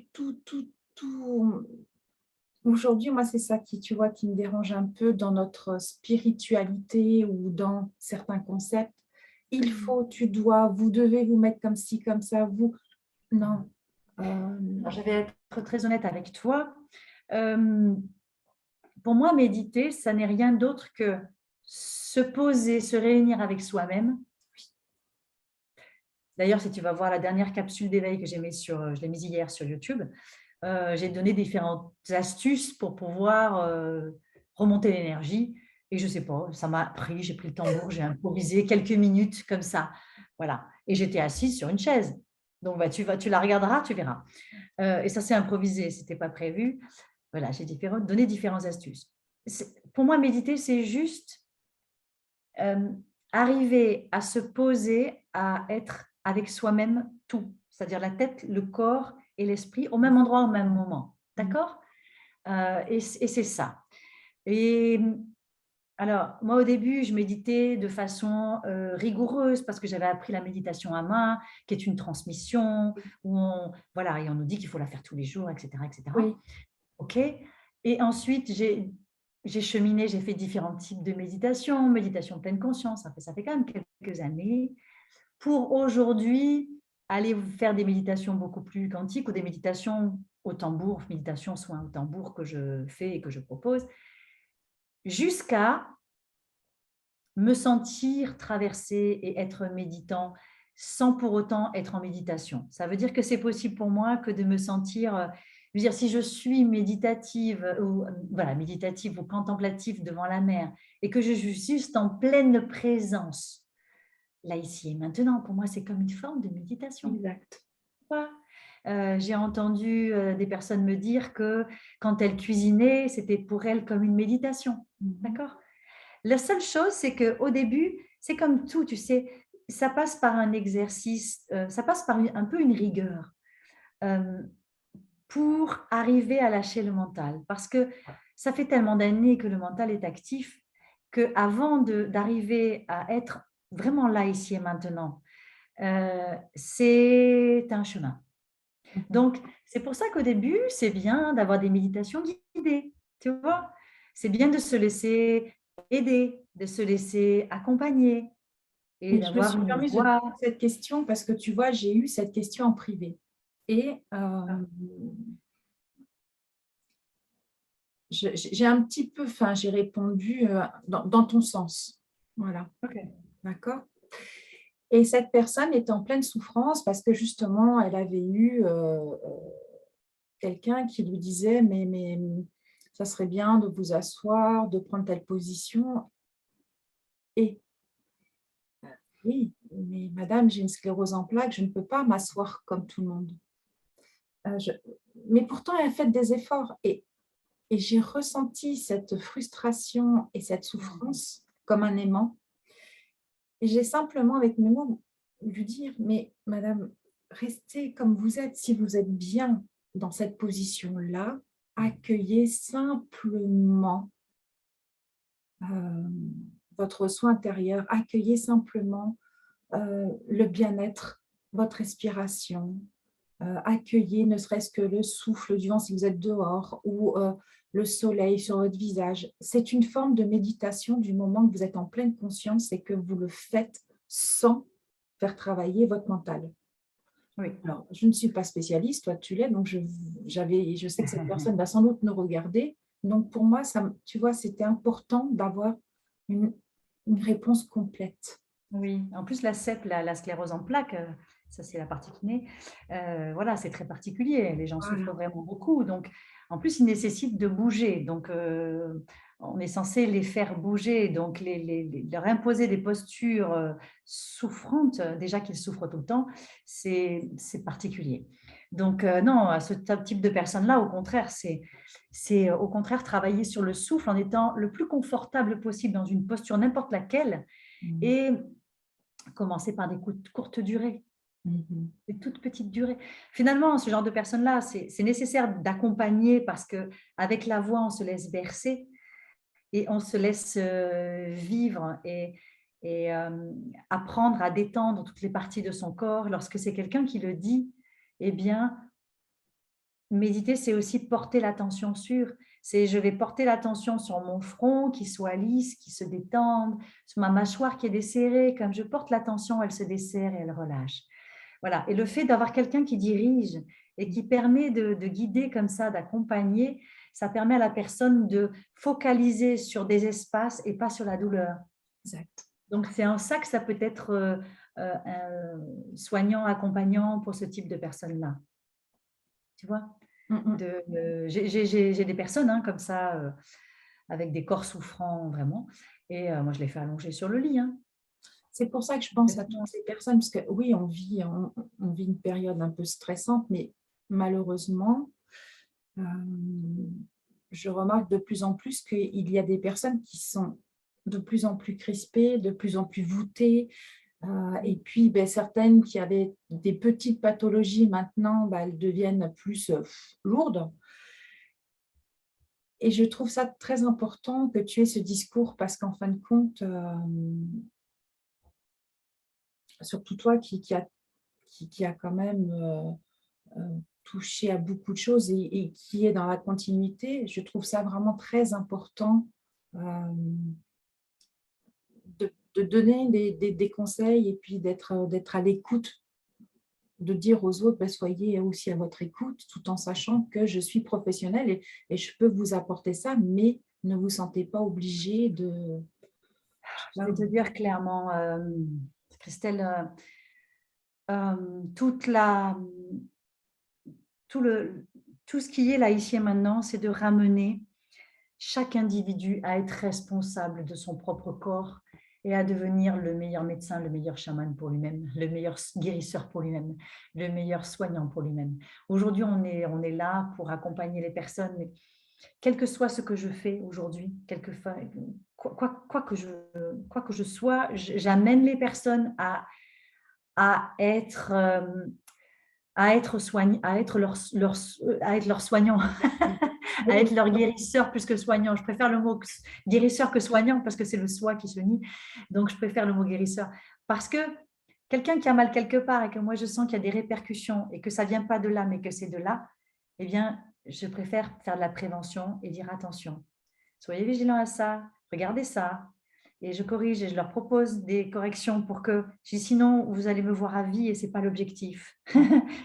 Aujourd'hui, moi, c'est ça qui, tu vois, qui me dérange un peu dans notre spiritualité ou dans certains concepts. Il faut, tu dois, vous devez vous mettre comme ci, comme ça, vous. Non. Euh, Alors, je vais être très honnête avec toi. Euh, pour moi, méditer, ça n'est rien d'autre que se poser, se réunir avec soi-même. D'ailleurs, si tu vas voir la dernière capsule d'éveil que j'ai mise je l'ai mise hier sur YouTube, j'ai donné différentes astuces pour pouvoir remonter l'énergie. Et je ne sais pas, ça m'a pris, j'ai pris le tambour, j'ai improvisé quelques minutes comme ça. Voilà. Et j'étais assise sur une chaise. Donc, bah, tu la regarderas, tu verras. Et ça, c'est improvisé, ce n'était pas prévu. Voilà, j'ai donné différentes astuces. Pour moi, méditer, c'est juste euh, arriver à se poser, à être avec soi-même tout, c'est-à-dire la tête, le corps et l'esprit au même endroit, au même moment. D'accord et c'est ça. Et alors, moi, au début, je méditais de façon rigoureuse parce que j'avais appris la méditation à main, qui est une transmission, voilà, et on nous dit qu'il faut la faire tous les jours, etc., etc. oui, OK. Et ensuite, j'ai cheminé, j'ai fait différents types de méditation, méditation pleine conscience. Après, ça fait quand même quelques années. Pour aujourd'hui, aller faire des méditations beaucoup plus quantiques ou des méditations au tambour, méditation soin au tambour que je fais et que je propose, jusqu'à me sentir traverser et être méditant sans pour autant être en méditation. Ça veut dire que c'est possible pour moi que de me sentir, je veux dire, si je suis méditative ou voilà, méditative ou contemplative devant la mer et que je suis juste en pleine présence, là, ici et maintenant, pour moi, c'est comme une forme de méditation. exact. J'ai entendu des personnes me dire que quand elles cuisinaient, c'était pour elles comme une méditation. Mhm. D'accord. La seule chose, c'est qu'au début, c'est comme tout, tu sais, ça passe par un exercice, ça passe par un peu une rigueur euh, pour arriver à lâcher le mental. Parce que ça fait tellement d'années que le mental est actif qu'avant d'arriver à être vraiment là, ici et maintenant, c'est un chemin. Mhm. Donc, c'est pour ça qu'au début, c'est bien d'avoir des méditations guidées, tu vois. C'est bien de se laisser aider, de se laisser accompagner et Et je me d'avoir suis une permise de te voix. poser cette question parce que tu vois, j'ai eu cette question en privé. Et j'ai un petit peu, enfin, j'ai répondu dans ton sens. Voilà, Ok. d'accord? Et cette personne était en pleine souffrance parce que justement, elle avait eu quelqu'un qui lui disait, mais ça serait bien de vous asseoir, de prendre telle position. Et oui, mais madame, j'ai une sclérose en plaques, je ne peux pas m'asseoir comme tout le monde. Euh, je- Mais pourtant, elle a fait des efforts. Et j'ai ressenti cette frustration et cette souffrance comme un aimant. Et j'ai simplement, avec mes mots, lui dire, mais madame, restez comme vous êtes. Si vous êtes bien dans cette position-là, accueillez simplement euh, votre soin intérieur, accueillez simplement le bien-être, votre respiration, accueillez ne serait-ce que le souffle du vent si vous êtes dehors ou le soleil sur votre visage. C'est une forme de méditation du moment que vous êtes en pleine conscience et que vous le faites sans faire travailler votre mental. Oui. Alors, je ne suis pas spécialiste, toi tu l'es, donc je sais que cette personne va sans doute nous regarder. Donc pour moi, ça, tu vois, c'était important d'avoir une, une réponse complète. Oui, en plus la CEP, la sclérose en plaques, ça c'est la partie kiné, voilà, c'est très particulier. Les gens souffrent Voilà, vraiment beaucoup. Donc, en plus, ils nécessitent de bouger. Donc, on est censé les faire bouger, donc leur imposer des postures souffrantes, déjà qu'ils souffrent tout le temps, c'est particulier. Donc, non, à ce type de personnes-là, au contraire, c'est au contraire travailler sur le souffle en étant le plus confortable possible dans une posture n'importe laquelle mhm, et commencer par des courtes durées, mhm, des toutes petites durées. Finalement, ce genre de personnes-là, c'est nécessaire d'accompagner parce qu'avec la voix, on se laisse bercer et on se laisse vivre et apprendre à détendre toutes les parties de son corps. Lorsque c'est quelqu'un qui le dit, eh bien, méditer, c'est aussi porter l'attention sur. C'est je vais porter l'attention sur mon front qui soit lisse, qui se détende, sur ma mâchoire qui est desserrée. Comme je porte l'attention, elle se desserre et elle relâche. Voilà. Et le fait d'avoir quelqu'un qui dirige et qui permet de guider comme ça, d'accompagner, ça permet à la personne de focaliser sur des espaces et pas sur la douleur. exact. Donc, c'est en ça que ça peut être soignant, accompagnant pour ce type de personnes-là. Tu vois, Mhm. j'ai des personnes comme ça, avec des corps souffrants vraiment. Et moi, je les fais allonger sur le lit. C'est pour ça que je pense à toutes ces personnes, parce que oui, on vit une période un peu stressante, mais malheureusement, euh, je remarque de plus en plus qu'il y a des personnes qui sont de plus en plus crispées, de plus en plus voûtées, et puis ben, certaines qui avaient des petites pathologies, maintenant, ben, elles deviennent plus lourdes. Et je trouve ça très important que tu aies ce discours parce qu'en fin de compte, surtout toi qui a quand même touché à beaucoup de choses et qui est dans la continuité, je trouve ça vraiment très important euh, de donner des conseils et puis d'être à l'écoute, de dire aux autres, bah, soyez aussi à votre écoute, tout en sachant que je suis professionnelle et je peux vous apporter ça, mais ne vous sentez pas obligé de... Je vais te dire clairement, Christelle, toute la, tout, le, tout ce qui est là, ici et maintenant, c'est de ramener chaque individu à être responsable de son propre corps et à devenir le meilleur médecin, le meilleur chaman pour lui-même, le meilleur guérisseur pour lui-même, le meilleur soignant pour lui-même. Aujourd'hui, on est là pour accompagner les personnes, mais quel que soit ce que je fais aujourd'hui, quoi que je sois, j'amène les personnes à être, à être leur soignant, à être leur guérisseur plus que soignant. Je préfère le mot guérisseur que soignant parce que c'est le soi qui se nie. Donc, je préfère le mot guérisseur parce que quelqu'un qui a mal quelque part et que moi je sens qu'il y a des répercussions et que ça ne vient pas de là, mais que c'est de là, eh bien, je préfère faire de la prévention et dire attention, soyez vigilants à ça, regardez ça. Et je corrige et je leur propose des corrections pour que, sinon, vous allez me voir à vie et ce n'est pas l'objectif.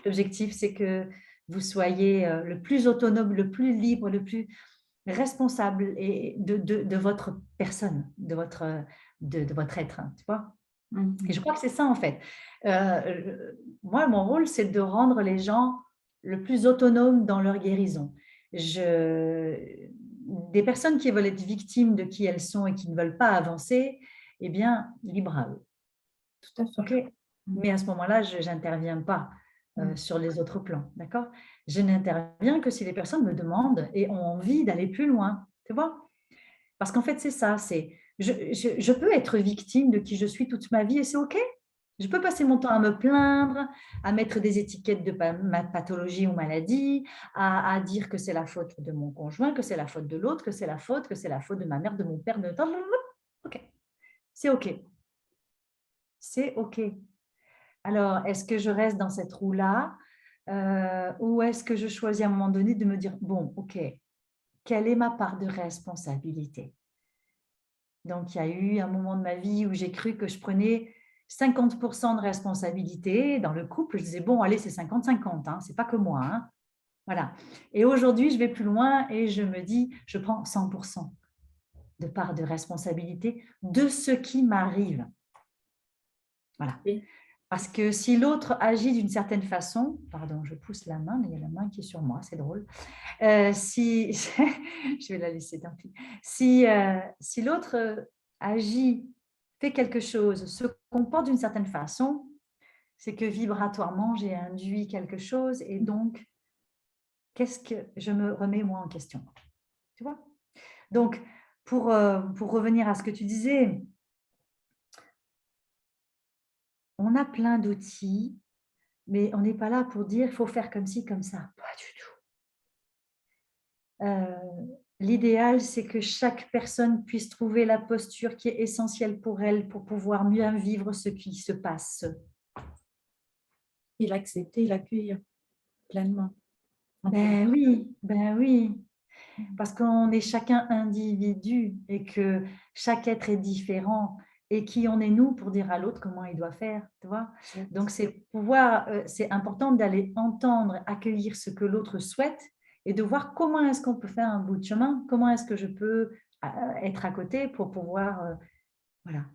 L'objectif, c'est que vous soyez le plus autonome, le plus libre, le plus responsable de votre personne, de votre être, hein, tu vois. Et je crois que c'est ça, en fait. Moi, mon rôle, c'est de rendre les gens le plus autonomes dans leur guérison. Des personnes qui veulent être victimes de qui elles sont et qui ne veulent pas avancer, eh bien, libre à eux. Tout à fait. Okay. Mais à ce moment-là, je n'interviens pas sur les autres plans, d'accord? Je n'interviens que si les personnes me demandent et ont envie d'aller plus loin, tu vois? Parce qu'en fait, c'est ça, je peux être victime de qui je suis toute ma vie et c'est OK. Je peux passer mon temps à me plaindre, à mettre des étiquettes de ma pathologie ou maladie, à dire que c'est la faute de mon conjoint, que c'est la faute de l'autre, que c'est la faute de ma mère, de mon père, de... OK, c'est OK. C'est OK. Alors, est-ce que je reste dans cette roue-là ou est-ce que je choisis à un moment donné de me dire, bon, OK, quelle est ma part de responsabilité? Donc, il y a eu un moment de ma vie où j'ai cru que je prenais 50% de responsabilité. Dans le couple, je disais, bon, allez, c'est 50-50, hein, c'est pas que moi. Hein. Voilà. Et aujourd'hui, je vais plus loin et je me dis, je prends 100% de part de responsabilité de ce qui m'arrive. Voilà. Oui. Parce que si l'autre agit d'une certaine façon, pardon, je pousse la main, mais il y a la main qui est sur moi, c'est drôle. Si je vais la laisser, tant pis. Si l'autre agit, fait quelque chose, se comporte d'une certaine façon, c'est que vibratoirement, j'ai induit quelque chose et donc, qu'est-ce que je me remets moi en question? Tu vois? Donc, pour revenir à ce que tu disais, on a plein d'outils, mais on n'est pas là pour dire il faut faire comme ci, comme ça. Pas du tout. L'idéal, c'est que chaque personne puisse trouver la posture qui est essentielle pour elle pour pouvoir mieux vivre ce qui se passe. Et l'accepter, l'accueillir pleinement. Ben oui. Parce qu'on est chacun individu et que chaque être est différent. Et qui on est nous pour dire à l'autre comment il doit faire, tu vois? Donc, c'est important d'aller entendre, accueillir ce que l'autre souhaite et de voir comment est-ce qu'on peut faire un bout de chemin, comment est-ce que je peux être à côté pour pouvoir voilà,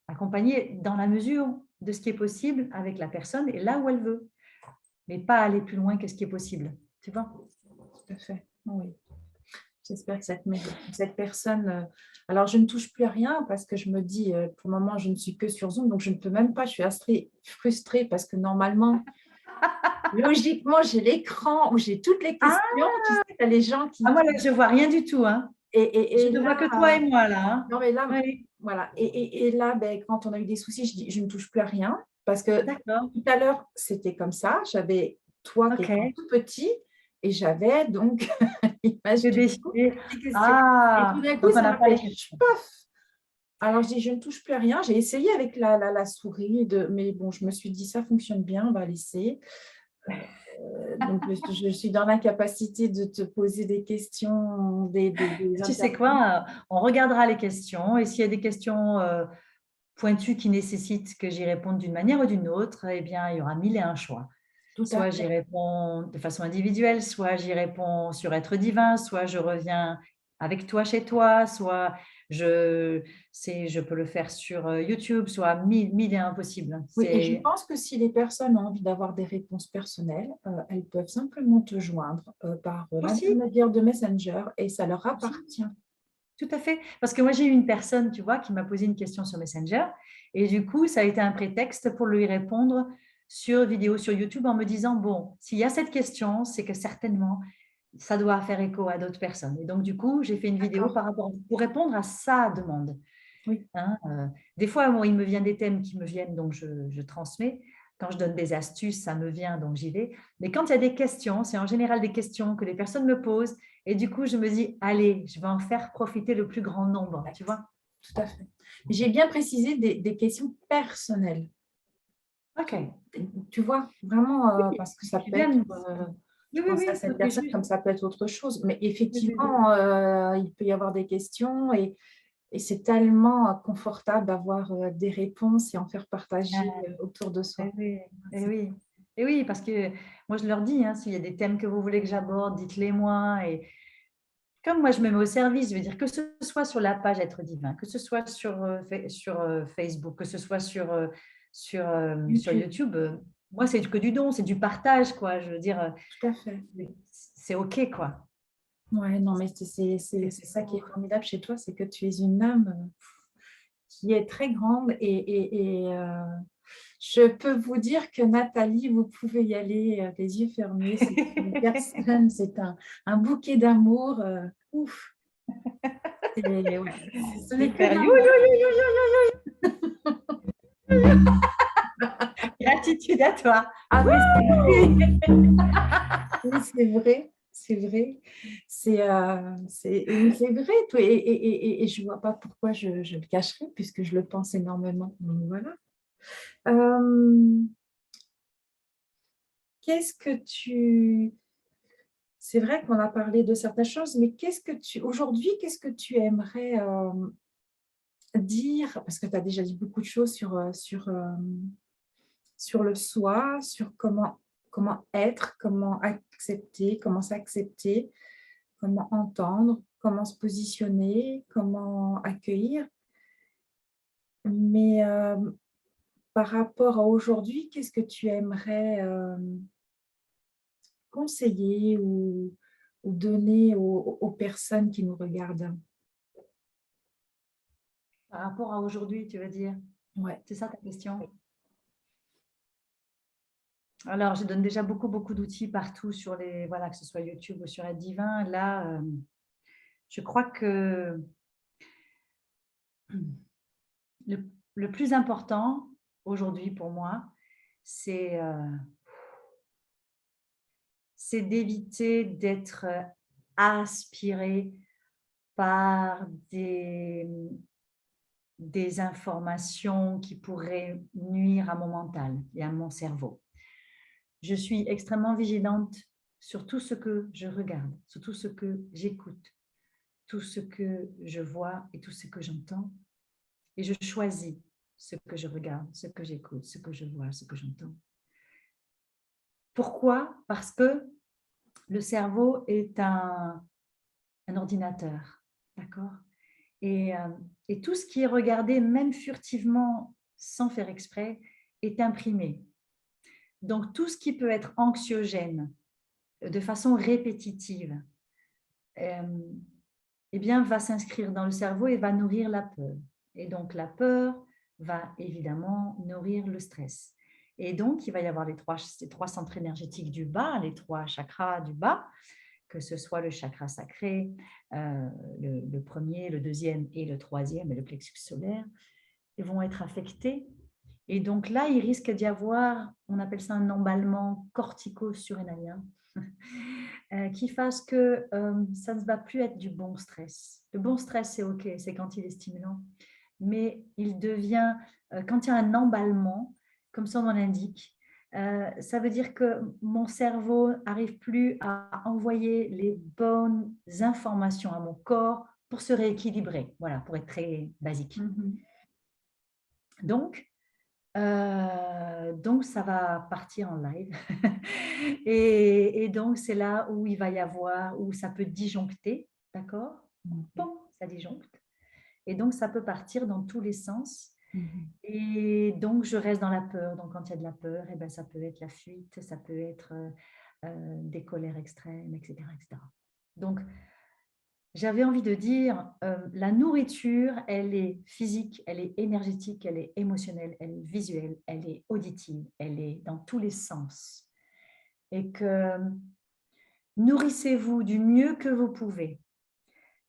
accompagner dans la mesure de ce qui est possible avec la personne et là où elle veut, mais pas aller plus loin que ce qui est possible, tu vois? Tout à fait, oui. J'espère que cette personne... Alors, je ne touche plus à rien parce que je me dis, pour le moment, je ne suis que sur Zoom, donc je ne peux même pas, je suis assez frustrée parce que normalement, logiquement, j'ai l'écran où j'ai toutes les questions. Tu sais, tu as les gens qui... Ah, moi, là, je ne vois rien du tout. Hein. Je ne vois que toi et moi, là. Hein. Non, mais là, oui. Voilà. Et là, ben, quand on a eu des soucis, je dis, je ne touche plus à rien parce que tout à l'heure, c'était comme ça. J'avais toi qui étais tout petit et j'avais donc l'image du coup, des questions. Et tout d'un coup, ça m'a fait paf. Alors, je dis, je ne touche plus à rien. J'ai essayé avec la souris, mais bon, je me suis dit, ça fonctionne bien, on va laisser. Donc, je suis dans l'incapacité de te poser des questions. Tu sais quoi? On regardera les questions et s'il y a des questions pointues qui nécessitent que j'y réponde d'une manière ou d'une autre, eh bien, il y aura 1001 choix. Soit j'y réponds de façon individuelle, soit j'y réponds sur Être divin, soit je reviens avec toi chez toi, soit je peux le faire sur YouTube, soit 1001 possibles. Oui, et je pense que si les personnes ont envie d'avoir des réponses personnelles, elles peuvent simplement te joindre par l'intermédiaire de Messenger et ça leur appartient. Tout à fait. Parce que moi, j'ai eu une personne, tu vois, qui m'a posé une question sur Messenger et du coup, ça a été un prétexte pour lui répondre sur vidéo sur YouTube en me disant, bon, s'il y a cette question, c'est que certainement, ça doit faire écho à d'autres personnes. Et donc, du coup, j'ai fait une vidéo pour répondre à sa demande. Oui. Hein, des fois, il me vient des thèmes qui me viennent, donc je transmets. Quand je donne des astuces, ça me vient, donc j'y vais. Mais quand il y a des questions, c'est en général des questions que les personnes me posent. Et du coup, je me dis, allez, je vais en faire profiter le plus grand nombre, tu vois. Tout à fait. J'ai bien précisé des questions personnelles. Ok. Tu vois, vraiment, Oui, parce que ça tu peut être, viens. Oui, je oui, pense à oui. cette Ok, personne comme ça peut être autre chose. Mais oui, oui, oui. effectivement, il peut y avoir des questions et c'est tellement confortable d'avoir des réponses et en faire partager Ah, autour de soi. eh oui, eh C'est- oui. Eh oui, parce que moi, je leur dis, hein, s'il y a des thèmes que vous voulez que j'aborde, dites-les moi. Et comme moi, je me mets au service, je veux dire, que ce soit sur la page Être divin, que ce soit sur Facebook, que ce soit sur YouTube, YouTube, moi, c'est que du don, c'est du partage, quoi. Je veux dire, tout à fait. c'est OK, quoi. Ouais, non, mais c'est ça qui est formidable chez toi, c'est que tu es une âme qui est très grande je peux vous dire que Nathalie, vous pouvez y aller les yeux fermés. C'est une personne, c'est un bouquet d'amour. Ouf, ouais, ce Je n'est vais que de faire yo, l'amour. yo, yo, yo, yo. Gratitude à toi. Ah, mais c'est vrai, oui, c'est vrai, c'est vrai. C'est vrai, toi, et je ne vois pas pourquoi je le cacherais, puisque je le pense énormément. Donc, voilà. Euh, qu'est-ce que tu... C'est vrai qu'on a parlé de certaines choses, mais aujourd'hui, qu'est-ce que tu aimerais dire, parce que tu as déjà dit beaucoup de choses sur le soi, sur comment être, comment accepter, comment s'accepter, comment entendre, comment se positionner, comment accueillir. Mais par rapport à aujourd'hui, qu'est-ce que tu aimerais conseiller ou donner aux personnes qui nous regardent? Par rapport à aujourd'hui, tu veux dire? Ouais. C'est ça ta question? Alors, je donne déjà beaucoup, beaucoup d'outils partout sur voilà, que ce soit YouTube ou sur Être Divin. Là, je crois que le plus important aujourd'hui pour moi, c'est c'est d'éviter d'être aspiré par des informations qui pourraient nuire à mon mental et à mon cerveau. Je suis extrêmement vigilante sur tout ce que je regarde, sur tout ce que j'écoute, tout ce que je vois et tout ce que j'entends. Et je choisis ce que je regarde, ce que j'écoute, ce que je vois, ce que j'entends. Pourquoi? Parce que le cerveau est un ordinateur, d'accord? Et, euh, et tout ce qui est regardé, même furtivement, sans faire exprès, est imprimé. Donc, tout ce qui peut être anxiogène de façon répétitive, eh bien, va s'inscrire dans le cerveau et va nourrir la peur. Et donc, la peur va évidemment nourrir le stress. Et donc, il va y avoir les trois centres énergétiques du bas, les trois chakras du bas, que ce soit le chakra sacré, le premier, le deuxième et le troisième, et le plexus solaire, ils vont être affectés. Et donc là, il risque d'y avoir, on appelle ça un emballement cortico-surrénalien, qui fasse que ça ne va plus être du bon stress. Le bon stress, c'est OK, c'est quand il est stimulant, mais il devient, quand il y a un emballement, comme son nom l'indique, ça veut dire que mon cerveau n'arrive plus à envoyer les bonnes informations à mon corps pour se rééquilibrer, voilà, pour être très basique. Mhm. Donc, ça va partir en live. Et donc, c'est là où il va y avoir, où ça peut disjoncter, d'accord? Mhm. Bon, ça disjoncte. Et donc, ça peut partir dans tous les sens. Mhm. Et donc, je reste dans la peur. Donc, quand il y a de la peur, eh ben, ça peut être la fuite, ça peut être des colères extrêmes, etc., etc. Donc, j'avais envie de dire, la nourriture, elle est physique, elle est énergétique, elle est émotionnelle, elle est visuelle, elle est auditive, elle est dans tous les sens. Et que nourrissez-vous du mieux que vous pouvez,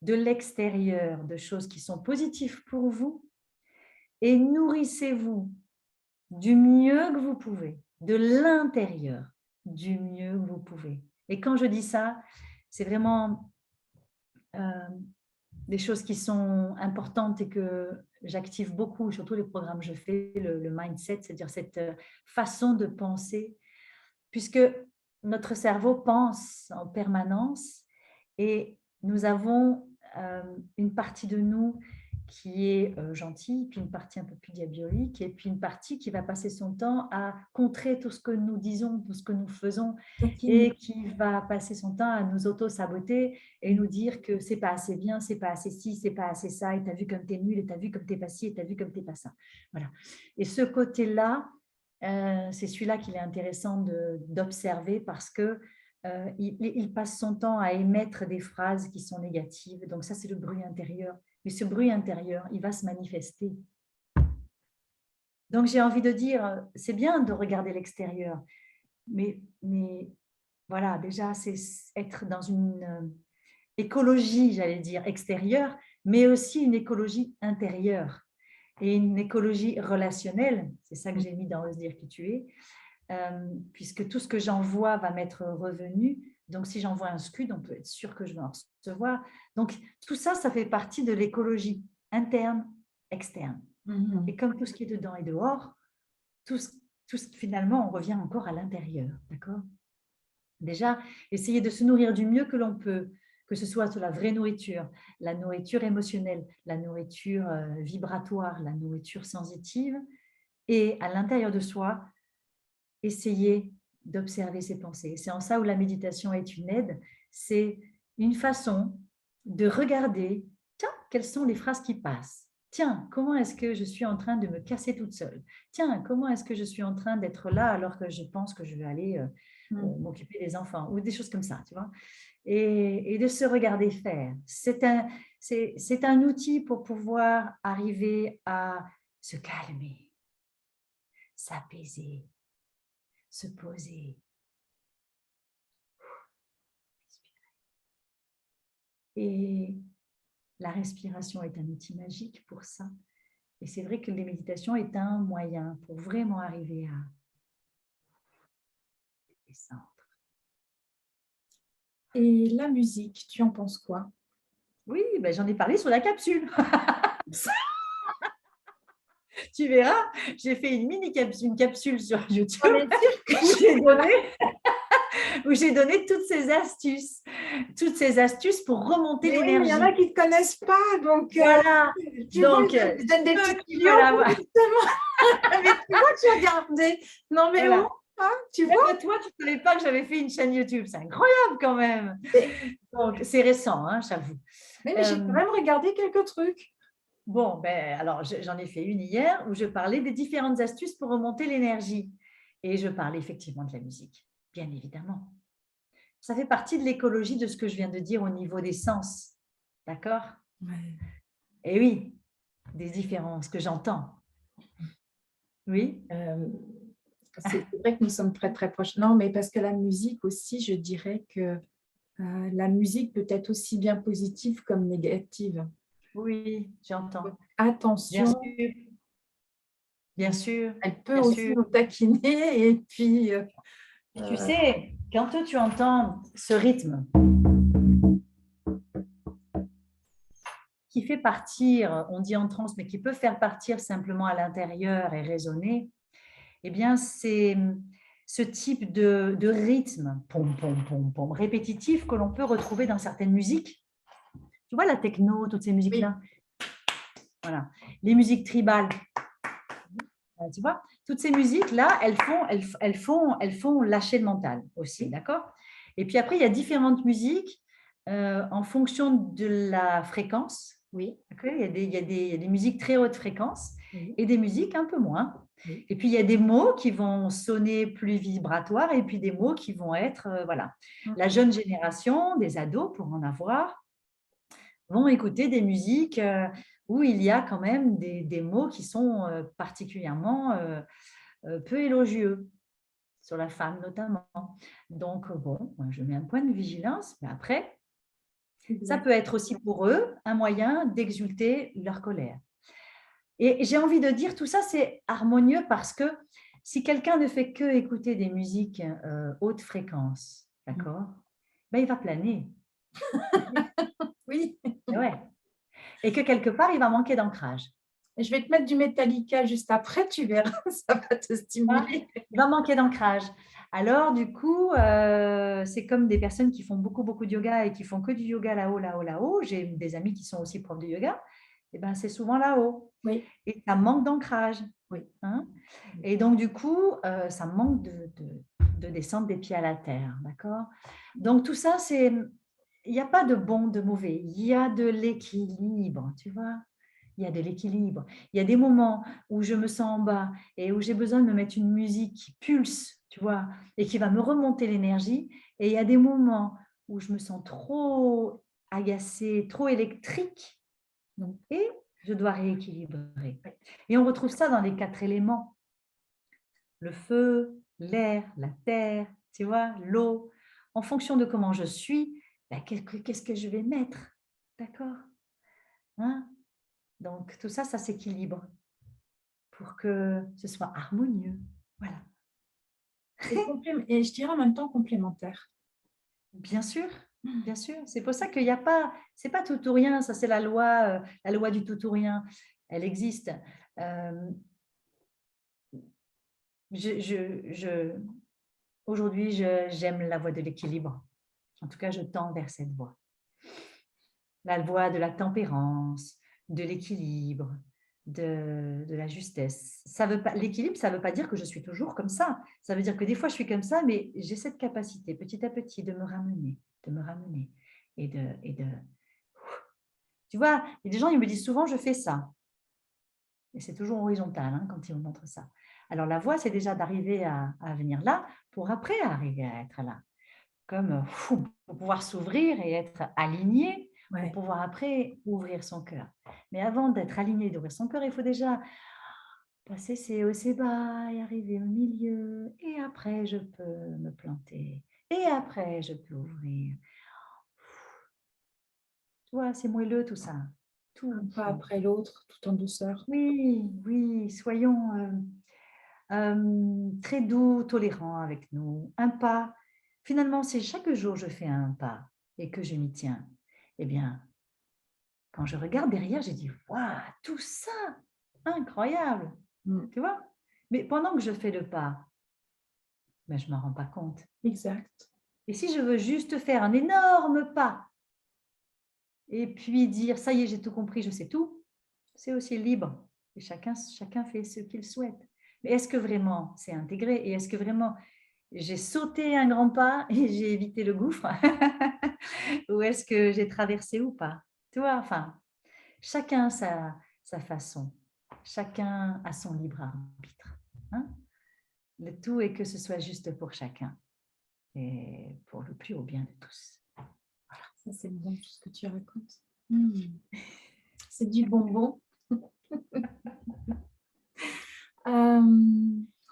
de l'extérieur, de choses qui sont positives pour vous, et nourrissez-vous du mieux que vous pouvez, de l'intérieur, du mieux que vous pouvez. Et quand je dis ça, c'est vraiment des choses qui sont importantes et que j'active beaucoup, surtout les programmes que je fais, le mindset, c'est-à-dire cette façon de penser, puisque notre cerveau pense en permanence et nous avons une partie de nous qui est gentille, puis une partie un peu plus diabolique, et puis une partie qui va passer son temps à contrer tout ce que nous disons, tout ce que nous faisons, et qui va passer son temps à nous auto-saboter et nous dire que c'est pas assez bien, c'est pas assez ci, c'est pas assez ça, et t'as vu comme t'es nul, et t'as vu comme t'es pas ci, et t'as vu comme t'es pas ça. Voilà. Et ce côté-là, c'est celui-là qu'il est intéressant d'observer parce que il passe son temps à émettre des phrases qui sont négatives. Donc ça, c'est le bruit intérieur. Mais ce bruit intérieur, il va se manifester. Donc j'ai envie de dire, c'est bien de regarder l'extérieur, mais voilà, déjà, c'est être dans une écologie, j'allais dire, extérieure, mais aussi une écologie intérieure et une écologie relationnelle. C'est ça que j'ai mis dans Ose dire qui tu es. Puisque tout ce que j'envoie va m'être revenu. Donc, si j'envoie un scud, on peut être sûr que je vais en recevoir. Donc, tout ça, ça fait partie de l'écologie interne, externe. Et comme tout ce qui est dedans et dehors, finalement, on revient encore à l'intérieur. D'accord ? Déjà, essayer de se nourrir du mieux que l'on peut, que ce soit sur la vraie nourriture, la nourriture émotionnelle, la nourriture vibratoire, la nourriture sensitive, et à l'intérieur de soi, essayer d'observer ses pensées. C'est en ça où la méditation est une aide. C'est une façon de regarder, tiens, quelles sont les phrases qui passent. Tiens, comment est-ce que je suis en train de me casser toute seule? Tiens, comment est-ce que je suis en train d'être là alors que je pense que je vais aller m'occuper des enfants ou des choses comme ça, tu vois? Et de se regarder faire. C'est un outil pour pouvoir arriver à se calmer, s'apaiser, se poser. Et la respiration est un outil magique pour ça. Et c'est vrai que les méditations est un moyen pour vraiment arriver à descendre. Et la musique, tu en penses quoi? Oui, ben j'en ai parlé sur la capsule. Tu verras, j'ai fait une capsule sur YouTube où j'ai donné toutes ces astuces pour remonter l'énergie. Oui, il y en a qui ne connaissent pas, donc voilà. tu vois, je donne des petits tuyaux justement. Mais tu vois, tu as regardé. Non, mais voilà. bon, hein, tu vois. Toi, tu ne savais pas que j'avais fait une chaîne YouTube. C'est incroyable quand même. Donc, c'est récent, hein, j'avoue. Mais j'ai quand même regardé quelques trucs. Bon, ben, alors j'en ai fait une hier où je parlais des différentes astuces pour remonter l'énergie. Et je parlais effectivement de la musique, bien évidemment. Ça fait partie de l'écologie de ce que je viens de dire au niveau des sens. D'accord ? Ouais. Et oui, des différences que j'entends. Oui. C'est vrai que nous sommes très, très proches. Non, mais parce que la musique aussi, je dirais que la musique peut être aussi bien positive comme négative. Oui, j'entends. Attention. Bien sûr. Bien sûr. Elle peut Bien aussi sûr. nous taquiner et puis… Tu sais, quand tu entends ce rythme qui fait partir, on dit en transe, mais qui peut faire partir simplement à l'intérieur et résonner, eh bien, c'est ce type de rythme pom, pom, pom, pom, répétitif que l'on peut retrouver dans certaines musiques. Tu vois, la techno, toutes ces musiques-là. Oui. Voilà. Les musiques tribales. Tu vois, toutes ces musiques-là, elles font lâcher le mental aussi, d'accord? Et puis après, il y a différentes musiques en fonction de la fréquence. Oui. Il y a des musiques très haute fréquence et des musiques un peu moins. Oui. Et puis, il y a des mots qui vont sonner plus vibratoires et puis des mots qui vont être, voilà. La jeune génération, des ados pour en avoir, vont écouter des musiques où il y a quand même des mots qui sont particulièrement peu élogieux, sur la femme notamment. Donc, bon, je mets un point de vigilance, mais après, ça peut être aussi pour eux un moyen d'exulter leur colère. Et j'ai envie de dire, tout ça, c'est harmonieux parce que si quelqu'un ne fait que écouter des musiques haute fréquence, d'accord, ben, il va planer. Oui. Ouais. et que quelque part, il va manquer d'ancrage. Et je vais te mettre du Metallica juste après, tu verras, ça va te Hein, stimuler. il va manquer d'ancrage. Alors, du coup, c'est comme des personnes qui font beaucoup, beaucoup de yoga et qui font que du yoga là-haut, là-haut, là-haut. J'ai des amis qui sont aussi profs de yoga. Et ben, c'est souvent là-haut. Oui, Et ça manque d'ancrage. oui. Hein. Et donc, du coup, ça manque de descendre des pieds à la terre. D'accord. Donc, tout ça, c'est. Il n'y a pas de bon, de mauvais. Il y a de l'équilibre, tu vois. Il y a de l'équilibre. Il y a des moments où je me sens en bas et où j'ai besoin de me mettre une musique qui pulse, tu vois, et qui va me remonter l'énergie. Et il y a des moments où je me sens trop agacée, trop électrique, et je dois rééquilibrer. Et on retrouve ça dans les 4 éléments. Le feu, l'air, la terre, tu vois, l'eau. En fonction de comment je suis, ben, qu'est-ce que je vais mettre? D'accord, hein? Donc, tout ça, ça s'équilibre pour que ce soit harmonieux. Voilà. Et je dirais en même temps complémentaire. Bien sûr, bien sûr. C'est pour ça qu'il n'y a pas, c'est pas tout ou rien. Ça, c'est la loi du tout ou rien. Elle existe. Euh, aujourd'hui, j'aime la voie de l'équilibre. En tout cas, je tends vers cette voie. La voie de la tempérance, de l'équilibre, de la justesse. L'équilibre, ça ne veut pas dire que je suis toujours comme ça. Ça veut dire que des fois, je suis comme ça, mais j'ai cette capacité, petit à petit, de me ramener, et de. Tu vois, il y a des gens, ils me disent souvent, je fais ça. Et c'est toujours horizontal hein, quand ils me montrent ça. Alors, la voie, c'est déjà d'arriver à venir là pour après arriver à être là. Comme pour pouvoir s'ouvrir et être aligné pour Ouais. pouvoir après ouvrir son cœur. Mais avant d'être aligné et d'ouvrir son cœur, il faut déjà passer ces hauts, ces bas et arriver au milieu. Et après, je peux me planter. Et après, je peux ouvrir. Tu vois, c'est moelleux tout ça. Un Tout. pas après l'autre, tout en douceur. Oui, oui, soyons très doux, tolérants avec nous. Un pas. Finalement, si chaque jour je fais un pas et que je m'y tiens, eh bien, quand je regarde derrière, j'ai dit, waouh, tout ça, incroyable, tu vois. Mais pendant que je fais le pas, ben, je ne m'en rends pas compte. Exact. Et si je veux juste faire un énorme pas et puis dire, ça y est, j'ai tout compris, je sais tout, c'est aussi libre. Et chacun fait ce qu'il souhaite. Mais est-ce que vraiment c'est intégré? Et est-ce que vraiment j'ai sauté un grand pas et j'ai évité le gouffre? Ou est-ce que j'ai traversé ou pas? Tu vois, enfin, chacun sa façon. Chacun a son libre arbitre. Hein. Le tout est que ce soit juste pour chacun et pour le plus haut bien de tous. Voilà, ça c'est bon tout ce que tu racontes. C'est du bonbon.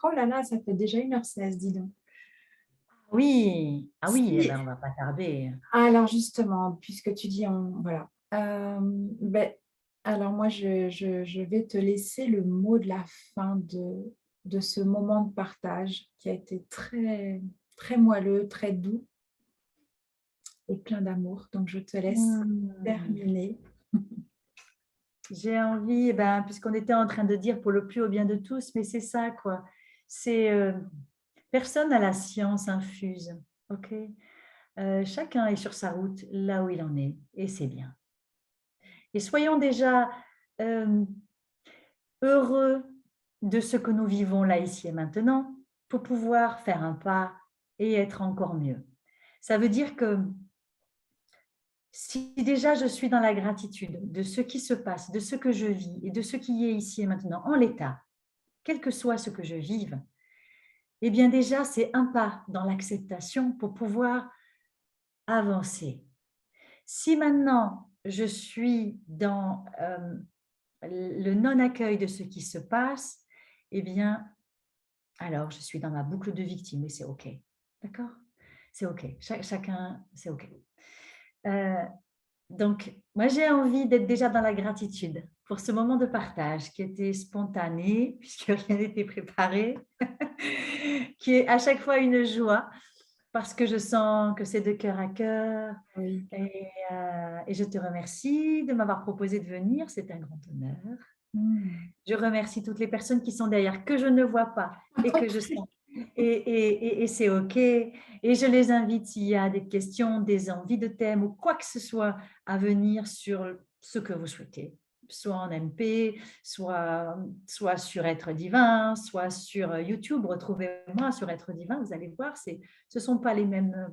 Oh là là, ça fait déjà 1h16, dis donc. Oui, ah oui, eh Si, ben, on ne va pas tarder. alors justement, puisque tu dis voilà. Ben, alors moi, je vais te laisser le mot de la fin de ce moment de partage qui a été très, très moelleux, très doux et plein d'amour. Donc, je te laisse terminer. J'ai envie, eh ben, puisqu'on était en train de dire pour le plus haut bien de tous, mais c'est ça, quoi. C'est personne n'a la science infuse, ok. Chacun est sur sa route là où il en est, et c'est bien. Et soyons déjà heureux de ce que nous vivons là, ici et maintenant, pour pouvoir faire un pas et être encore mieux. Ça veut dire que si déjà je suis dans la gratitude de ce qui se passe, de ce que je vis et de ce qui est ici et maintenant en l'état, quel que soit ce que je vive, eh bien déjà c'est un pas dans l'acceptation pour pouvoir avancer. Si maintenant je suis dans le non-accueil de ce qui se passe, eh bien alors je suis dans ma boucle de victime et c'est OK. D'accord? C'est OK. Chacun, c'est OK. Donc, moi, j'ai envie d'être déjà dans la gratitude pour ce moment de partage qui était spontané, puisque rien n'était préparé, qui est à chaque fois une joie. parce que je sens que c'est de cœur à cœur. Oui. Et je te remercie de m'avoir proposé de venir. C'est un grand honneur. Mm. Je remercie toutes les personnes qui sont derrière, que je ne vois pas et que je sens. Et c'est OK. Et je les invite, s'il y a des questions, des envies de thèmes ou quoi que ce soit, à venir sur ce que vous souhaitez. Soit en MP, soit sur Être Divin, soit sur YouTube. Retrouvez-moi sur Être Divin, vous allez voir, ce ne sont pas les mêmes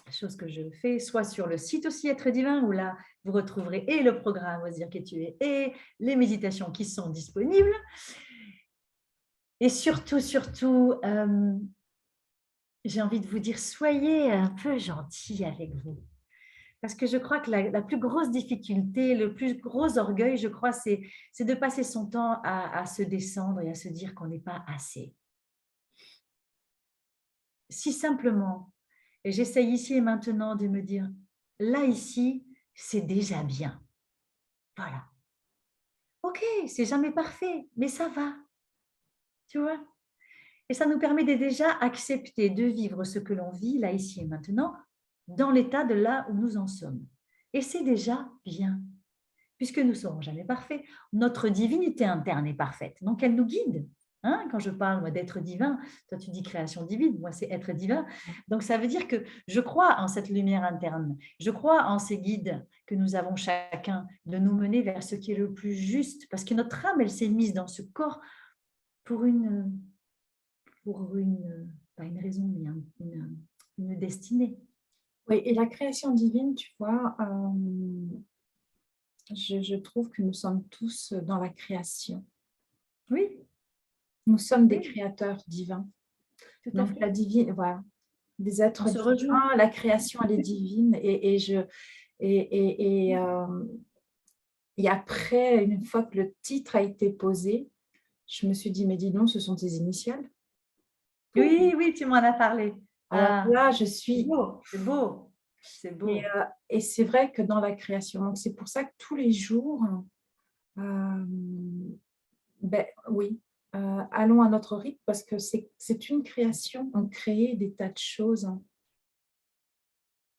choses que je fais, soit sur le site aussi Être Divin, où là, vous retrouverez et le programme Oser qui tu es et les méditations qui sont disponibles. Et surtout, j'ai envie de vous dire, soyez un peu gentils avec vous. Parce que je crois que la plus grosse difficulté, le plus gros orgueil, je crois, c'est de passer son temps à se descendre et à se dire qu'on n'est pas assez. Si simplement, et j'essaye ici et maintenant de me dire, là, ici, c'est déjà bien. Voilà. Ok, c'est jamais parfait, mais ça va. Tu vois? Et ça nous permet de déjà accepter de vivre ce que l'on vit, là, ici et maintenant, dans l'état de là où nous en sommes. Et c'est déjà bien, puisque nous ne serons jamais parfaits. Notre divinité interne est parfaite, donc elle nous guide. Hein, quand je parle d'être divin, toi tu dis création divine, moi c'est être divin. Donc ça veut dire que je crois en cette lumière interne, je crois en ces guides que nous avons chacun de nous mener vers ce qui est le plus juste, parce que notre âme, elle s'est mise dans ce corps pour pas une raison, mais une destinée. Oui, et la création divine, tu vois, je trouve que nous sommes tous dans la création. Oui, Nous sommes des oui, créateurs divins. tout à Donc, fait. la divine, voilà, des On êtres se rejoint. divins, la création, elle est divine. Et après, une fois que le titre a été posé, je me suis dit, mais dis donc, ce sont tes initiales. Oui, oui, tu m'en as parlé. Alors Ah, là, je c'est suis... beau, c'est beau, c'est Et, beau. euh, et c'est vrai que dans la création, donc c'est pour ça que tous les jours, euh, ben, oui, allons à notre rythme parce que c'est une création. On crée des tas de choses.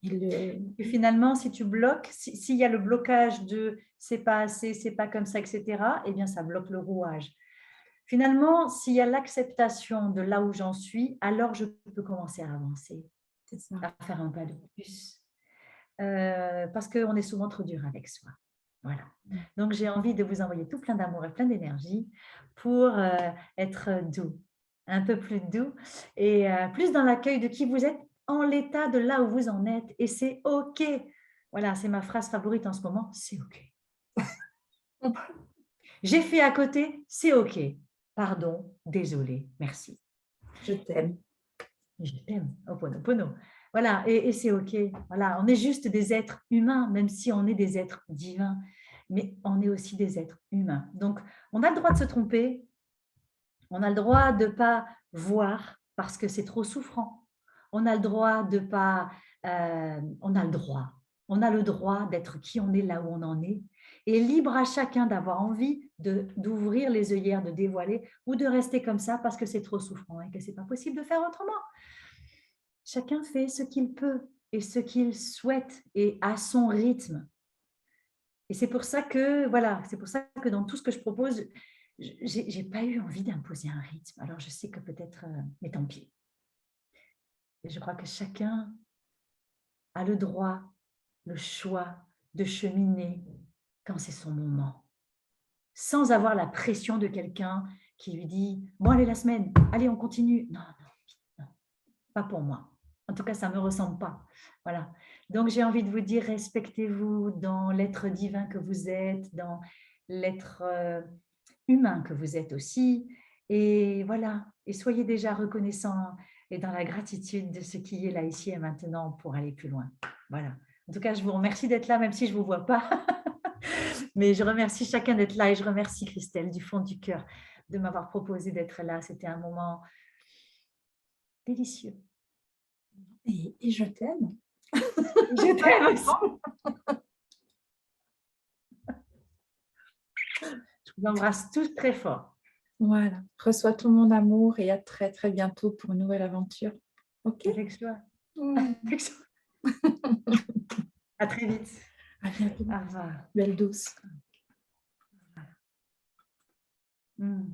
Et Et finalement, si tu bloques, s'il y a le blocage de c'est pas assez, c'est pas comme ça, etc., eh bien, ça bloque le rouage. Finalement, s'il y a l'acceptation de là où j'en suis, alors je peux commencer à avancer, c'est ça. à faire un pas de plus. Parce qu'on est souvent trop dur avec soi. Voilà. Donc, j'ai envie de vous envoyer tout plein d'amour et plein d'énergie pour être doux, un peu plus doux et plus dans l'accueil de qui vous êtes en l'état de là où vous en êtes. Et c'est OK. Voilà, c'est ma phrase favorite en ce moment, c'est OK. J'ai fait à côté, c'est OK. Pardon, désolé, merci. Je t'aime. Je t'aime, Ho'oponopono. Voilà, et c'est OK. Voilà, on est juste des êtres humains, même si on est des êtres divins, mais on est aussi des êtres humains. Donc, on a le droit de se tromper, on a le droit de ne pas voir parce que c'est trop souffrant. On a le droit de pas... on a le droit d'être qui on est là où on en est. Et libre à chacun d'avoir envie d'ouvrir les œillères, de dévoiler ou de rester comme ça parce que c'est trop souffrant et que ce n'est pas possible de faire autrement. Chacun fait ce qu'il peut et ce qu'il souhaite et à son rythme. Et c'est pour ça que, voilà, c'est pour ça que dans tout ce que je propose, je n'ai pas eu envie d'imposer un rythme. Alors, je sais que peut-être, mais tant pis. Et je crois que chacun a le droit, le choix de cheminer quand c'est son moment, sans avoir la pression de quelqu'un qui lui dit « Bon, allez, la semaine, allez, on continue. » Non, non, non, pas pour moi. En tout cas, ça ne me ressemble pas. Voilà. Donc, j'ai envie de vous dire, respectez-vous dans l'être divin que vous êtes, dans l'être humain que vous êtes aussi. Et voilà. Et soyez déjà reconnaissants et dans la gratitude de ce qui est là, ici et maintenant pour aller plus loin. Voilà. En tout cas, je vous remercie d'être là, même si je ne vous vois pas. Mais je remercie chacun d'être là et je remercie Christelle du fond du cœur de m'avoir proposé d'être là. C'était un moment délicieux. Et je t'aime. Je t'aime aussi. Je vous embrasse tous très fort. Voilà. Reçois tout mon amour et à très, très bientôt pour une nouvelle aventure. Ok. Avec joie. Avec joie. À très vite. À bientôt. Au revoir. Belle douce. Mm.